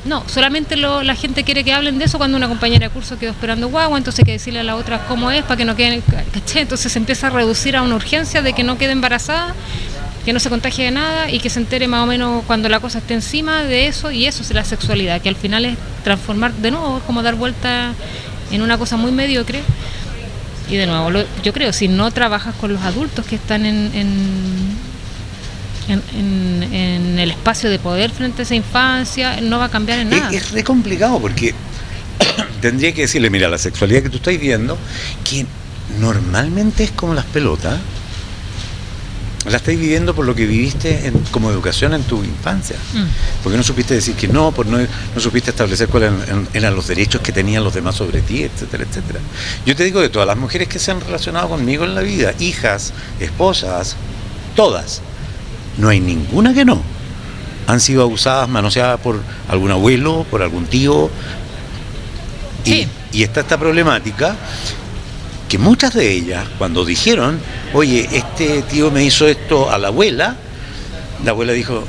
No, solamente la gente quiere que hablen de eso cuando una compañera de curso quedó esperando guagua, entonces hay que decirle a la otra cómo es para que no quede, ¿caché? Entonces se empieza a reducir a una urgencia de que no quede embarazada, que no se contagie de nada y que se entere más o menos cuando la cosa esté encima de eso, y eso es la sexualidad, que al final es transformar de nuevo, como dar vuelta en una cosa muy mediocre. Y de nuevo, yo creo, si no trabajas con los adultos que están en el espacio de poder frente a esa infancia, no va a cambiar en nada. Es re complicado porque tendría que decirle, mira, la sexualidad que tú estás viendo, que normalmente es como las pelotas, la estás viviendo por lo que viviste como educación en tu infancia. Porque no supiste decir que no, no supiste establecer cuáles eran los derechos que tenían los demás sobre ti, etcétera, etcétera. Yo te digo, de todas las mujeres que se han relacionado conmigo en la vida, hijas, esposas, todas, no hay ninguna que no. Han sido abusadas, manoseadas por algún abuelo, por algún tío. Sí. Y está esta problemática que muchas de ellas, cuando dijeron, oye, este tío me hizo esto a la abuela dijo,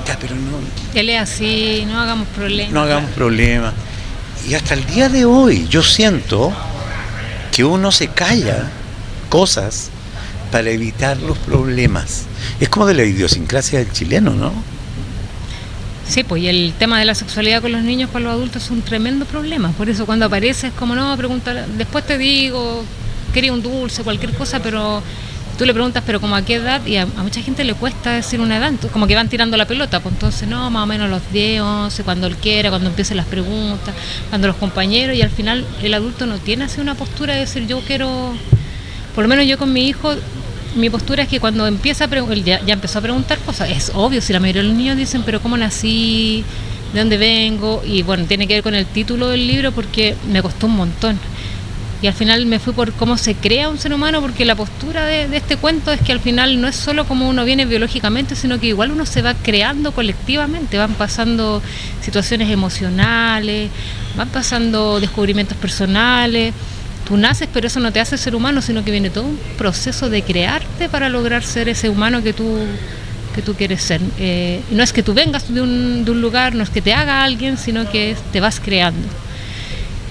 ya, pero no... Él es así, no hagamos problemas. No hagamos problemas. Y hasta el día de hoy yo siento que uno se calla cosas para evitar los problemas. Es como de la idiosincrasia del chileno, ¿no? Sí, pues y el tema de la sexualidad con los niños, para los adultos, es un tremendo problema. Por eso cuando aparece es como, no, preguntar, después te digo, quería un dulce, cualquier cosa, pero Tú le preguntas, pero como a qué edad, y a mucha gente le cuesta decir una edad, como que van tirando la pelota, pues entonces no, más o menos los 10, 11, cuando él quiera, cuando empiecen las preguntas, cuando los compañeros, y al final el adulto no tiene así una postura de decir yo quiero, por lo menos yo con mi hijo, mi postura es que cuando empieza él ya empezó a preguntar cosas, es obvio, si la mayoría de los niños dicen, pero ¿cómo nací? ¿De dónde vengo? Y bueno, tiene que ver con el título del libro porque me costó un montón. Y al final me fui por cómo se crea un ser humano, porque la postura de este cuento es que al final no es solo como uno viene biológicamente, sino que igual uno se va creando colectivamente, van pasando situaciones emocionales, van pasando descubrimientos personales. Tú naces, pero eso no te hace ser humano, sino que viene todo un proceso de crearte para lograr ser ese humano que tú quieres ser. No es que tú vengas de un lugar, no es que te haga alguien, sino que te vas creando.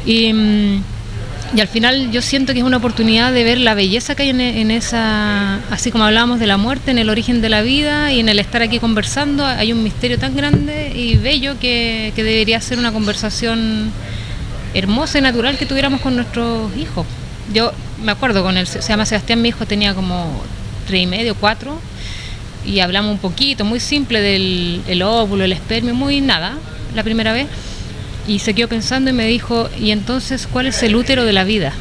Y al final yo siento que es una oportunidad de ver la belleza que hay en esa, así como hablábamos de la muerte, en el origen de la vida y en el estar aquí conversando, hay un misterio tan grande y bello que debería ser una conversación hermosa y natural que tuviéramos con nuestros hijos. Yo me acuerdo se llama Sebastián, mi hijo tenía como 3 y medio, 4, y hablamos un poquito, muy simple del óvulo, el espermio, muy nada, la primera vez. Y se quedó pensando y me dijo, ¿y entonces cuál es el útero de la vida?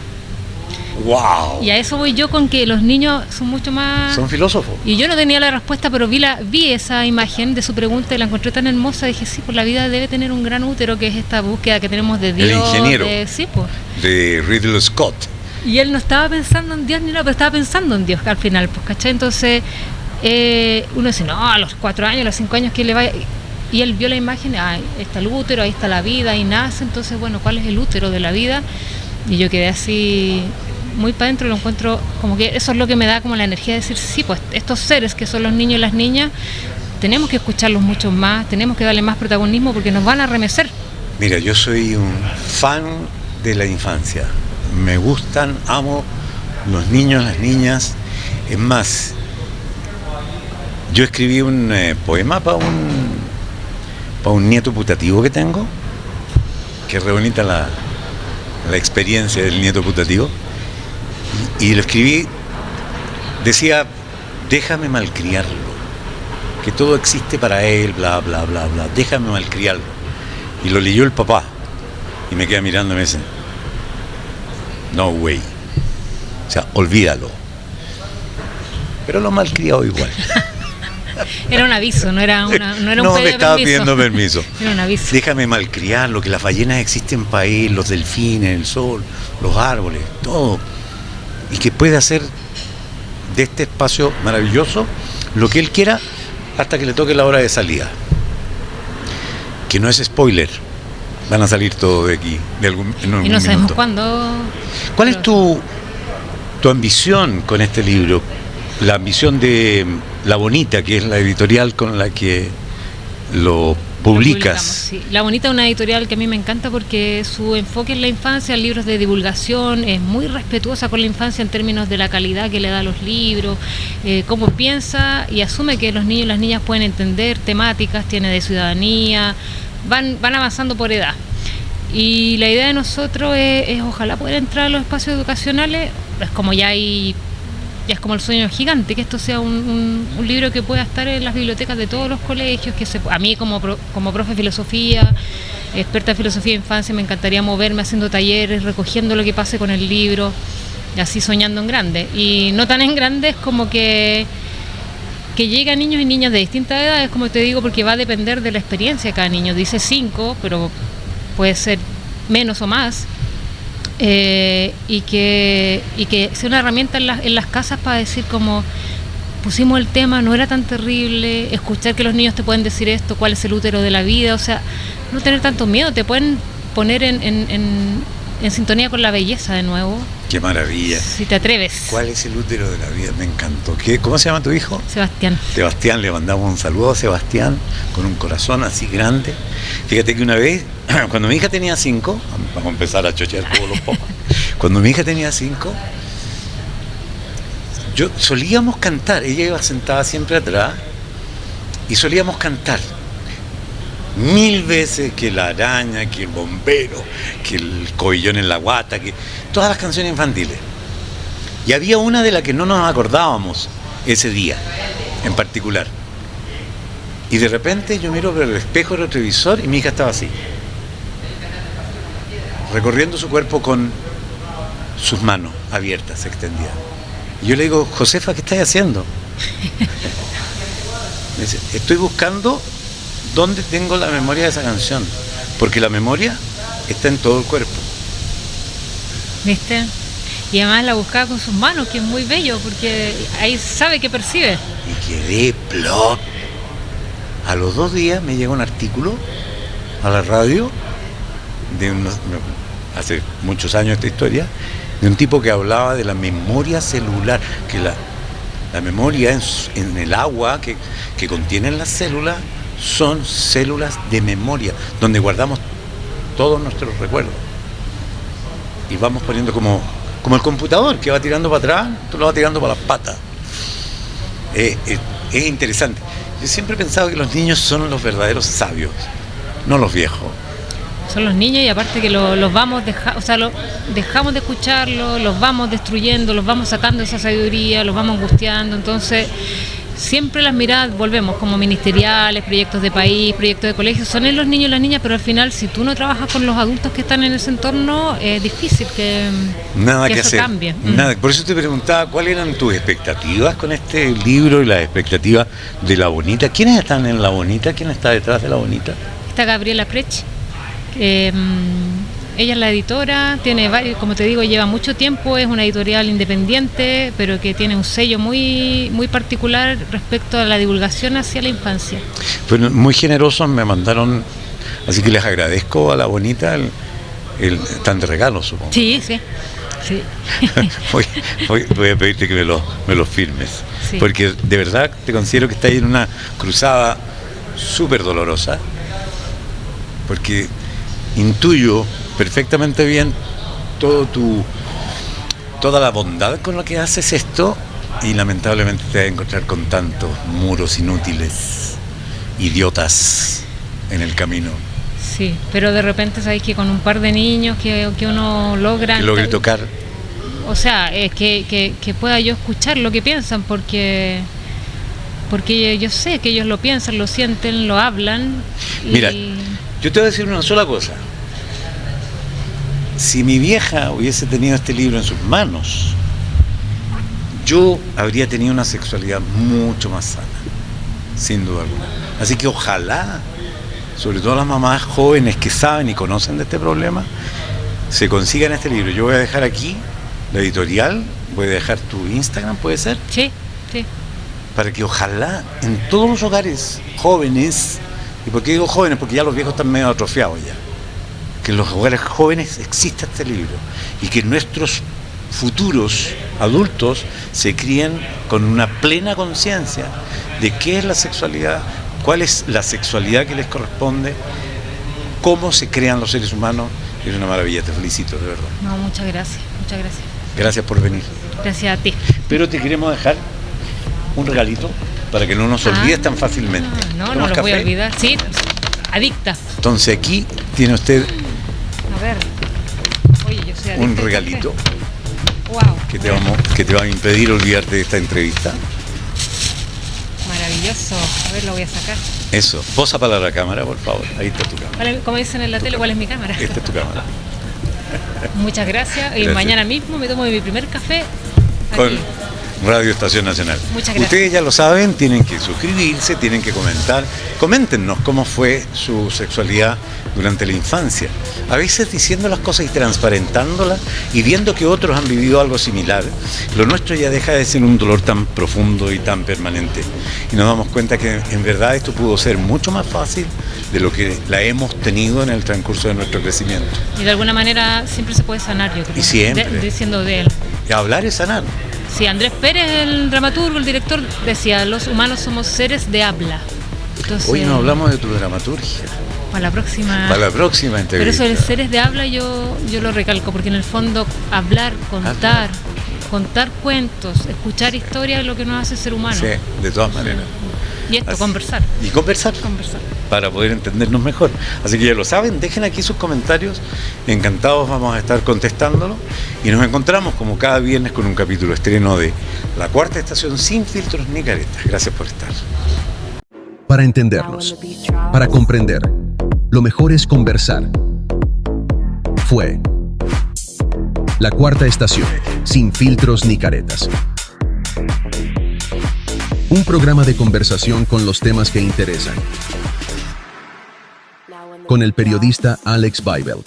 ¡Wow! Y a eso voy yo, con que los niños son mucho más... Son filósofos. Y yo no tenía la respuesta, pero vi esa imagen de su pregunta y la encontré tan hermosa. Dije, sí, pues la vida debe tener un gran útero, que es esta búsqueda que tenemos de Dios. El ingeniero. Sí, pues. De Ridley Scott. Y él no estaba pensando en Dios ni nada, pero estaba pensando en Dios al final, pues, ¿cachai? Entonces, uno dice, no, a los 4 años, a los 5 años, que le vaya... Y él vio la imagen, ahí está el útero, ahí está la vida, ahí nace, entonces, bueno, ¿cuál es el útero de la vida? Y yo quedé así muy para adentro, lo encuentro como que eso es lo que me da como la energía de decir, sí, pues estos seres que son los niños y las niñas, tenemos que escucharlos mucho más, tenemos que darle más protagonismo porque nos van a remecer. Mira, yo soy un fan de la infancia, me gustan, amo los niños, las niñas, es más, yo escribí un poema para un nieto putativo que tengo, que es re bonita la experiencia del nieto putativo, y lo escribí, decía, déjame malcriarlo, que todo existe para él, bla, bla, bla, bla, déjame malcriarlo. Y lo leyó el papá, y me queda mirando y me dice, no way, o sea, olvídalo. Pero lo malcriado igual. Era un aviso, no era un pedido no me estaba permiso. pidiendo permiso. Era un aviso. Déjame malcriarlo, que las ballenas existen para él, los delfines, el sol, los árboles, todo. Y que puede hacer de este espacio maravilloso lo que él quiera hasta que le toque la hora de salida. Que no es spoiler. Van a salir todos de aquí en algún y no sabemos cuándo. ¿Cuál es tu ambición con este libro? La ambición de La Bonita, que es la editorial con la que lo publicas. Sí. La Bonita es una editorial que a mí me encanta porque su enfoque en la infancia, libros de divulgación, es muy respetuosa con la infancia en términos de la calidad que le da a los libros, cómo piensa y asume que los niños y las niñas pueden entender temáticas, tiene de ciudadanía, van avanzando por edad. Y la idea de nosotros es ojalá poder entrar a los espacios educacionales, es como ya es como el sueño gigante, que esto sea un libro que pueda estar en las bibliotecas de todos los colegios, a mí como profe de filosofía, experta en filosofía de infancia, me encantaría moverme haciendo talleres, recogiendo lo que pase con el libro, y así soñando en grande. Y no tan en grande, es como que llegue a niños y niñas de distintas edades, como te digo, porque va a depender de la experiencia de cada niño. Dice 5, pero puede ser menos o más. Y que sea una herramienta en las casas para decir como pusimos el tema, no era tan terrible, escuchar que los niños te pueden decir esto, cuál es el útero de la vida, o sea, no tener tanto miedo, te pueden poner en sintonía con la belleza de nuevo. ¡Qué maravilla! Si te atreves. ¿Cuál es el útero de la vida? Me encantó. ¿Cómo se llama tu hijo? Sebastián. Sebastián, le mandamos un saludo a Sebastián con un corazón así grande. Fíjate que una vez, cuando mi hija tenía 5, vamos a empezar a chochear todos los papás. Cuando mi hija tenía 5, solíamos cantar. Ella iba sentada siempre atrás y solíamos cantar 1000 veces que la araña, que el bombero, que el cobillón en la guata, que todas las canciones infantiles. Y había una de la que no nos acordábamos ese día, en particular. Y de repente yo miro por el espejo retrovisor y mi hija estaba así, recorriendo su cuerpo con sus manos abiertas, extendidas. Y yo le digo, Josefa, ¿qué estás haciendo? Me dice, estoy buscando dónde tengo la memoria de esa canción, porque la memoria está en todo el cuerpo. ¿Viste? Y además la buscaba con sus manos, que es muy bello, porque ahí sabe que percibe. Y quedé plop. A los 2 días me llega un artículo a la radio hace muchos años esta historia, de un tipo que hablaba de la memoria celular, que la memoria en el agua que contienen las células son células de memoria, donde guardamos todos nuestros recuerdos. Y vamos poniendo como el computador que va tirando para atrás, tú lo vas tirando para las patas. Es interesante. Yo siempre he pensado que los niños son los verdaderos sabios, no los viejos. Son los niños, y aparte que los vamos dejamos de escucharlos, los vamos destruyendo, los vamos sacando esa sabiduría, los vamos angustiando. Entonces siempre las miradas, volvemos, como ministeriales, proyectos de país, proyectos de colegio, son en los niños y las niñas, pero al final si tú no trabajas con los adultos que están en ese entorno, es difícil que eso hacer. Cambie. Nada. Por eso te preguntaba cuáles eran tus expectativas con este libro y las expectativas de La Bonita. ¿Quiénes están en La Bonita? ¿Quién está detrás de La Bonita? Está Gabriela Prech. Ella es la editora, tiene varios, como te digo, lleva mucho tiempo, es una editorial independiente, pero que tiene un sello muy, muy particular respecto a la divulgación hacia la infancia. Bueno, muy generosos me mandaron, así que les agradezco a La Bonita el tan de regalo, supongo. Sí. Voy a pedirte que me los firmes, sí. Porque de verdad te considero que estás en una cruzada súper dolorosa, porque intuyo perfectamente bien toda la bondad con la que haces esto, y lamentablemente te vas a encontrar con tantos muros inútiles, idiotas en el camino. Sí, pero de repente sabéis que con un par de niños que uno logra... Que logre tocar. O sea, que pueda yo escuchar lo que piensan, porque yo sé que ellos lo piensan, lo sienten, lo hablan. Mira, yo te voy a decir una sola cosa. Si mi vieja hubiese tenido este libro en sus manos, yo habría tenido una sexualidad mucho más sana, sin duda alguna. Así que ojalá, sobre todo las mamás jóvenes que saben y conocen de este problema, se consigan este libro. Yo voy a dejar aquí la editorial, voy a dejar tu Instagram, ¿puede ser? Sí. Para que ojalá en todos los hogares jóvenes, ¿y por qué digo jóvenes? Porque ya los viejos están medio atrofiados ya. Que en los hogares jóvenes exista este libro y que nuestros futuros adultos se críen con una plena conciencia de qué es la sexualidad, cuál es la sexualidad que les corresponde, cómo se crean los seres humanos. Es una maravilla, te felicito, de verdad. No, muchas gracias. Gracias por venir. Gracias a ti. Pero te queremos dejar un regalito para que no nos olvides tan fácilmente. No lo voy a olvidar. Sí, adicta. Entonces aquí tiene usted a ver. Oye, yo soy adicta. Un regalito. Wow. Que te va a impedir olvidarte de esta entrevista. Maravilloso. A ver, lo voy a sacar. Eso. Posa para la cámara, por favor. Ahí está tu cámara. Como dicen en la tele, ¿cuál es mi cámara? Esta es tu cámara. Muchas gracias. Y mañana mismo me tomo mi primer café aquí. Con Radio Estación Nacional. Muchas gracias. Ustedes ya lo saben, tienen que suscribirse, tienen que comentar. Coméntenos cómo fue su sexualidad durante la infancia. A veces diciendo las cosas y transparentándolas y viendo que otros han vivido algo similar, lo nuestro ya deja de ser un dolor tan profundo y tan permanente. Y nos damos cuenta que en verdad esto pudo ser mucho más fácil de lo que la hemos tenido en el transcurso de nuestro crecimiento. Y de alguna manera siempre se puede sanar, yo creo. Y siempre. Diciendo de él. Y hablar es sanar. Sí, Andrés Pérez, el dramaturgo, el director, decía, los humanos somos seres de habla. Entonces, hoy no hablamos de tu dramaturgia. Para la próxima entrevista. Pero eso de seres de habla yo lo recalco, porque en el fondo hablar, contar cuentos, escuchar historias es lo que nos hace ser humanos. Sí, de todas maneras. Y esto, conversar. Y conversar. para poder entendernos mejor. Así que ya lo saben, dejen aquí sus comentarios, encantados vamos a estar contestándolo y nos encontramos como cada viernes con un capítulo estreno de La Cuarta Estación sin filtros ni caretas. Gracias por estar. Para entendernos, para comprender, lo mejor es conversar. Fue La Cuarta Estación, sin filtros ni caretas. Un programa de conversación con los temas que interesan. Con el periodista Alex Baibel.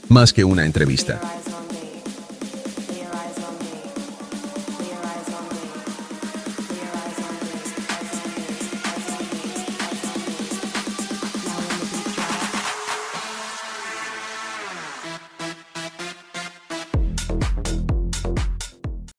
Más que una entrevista.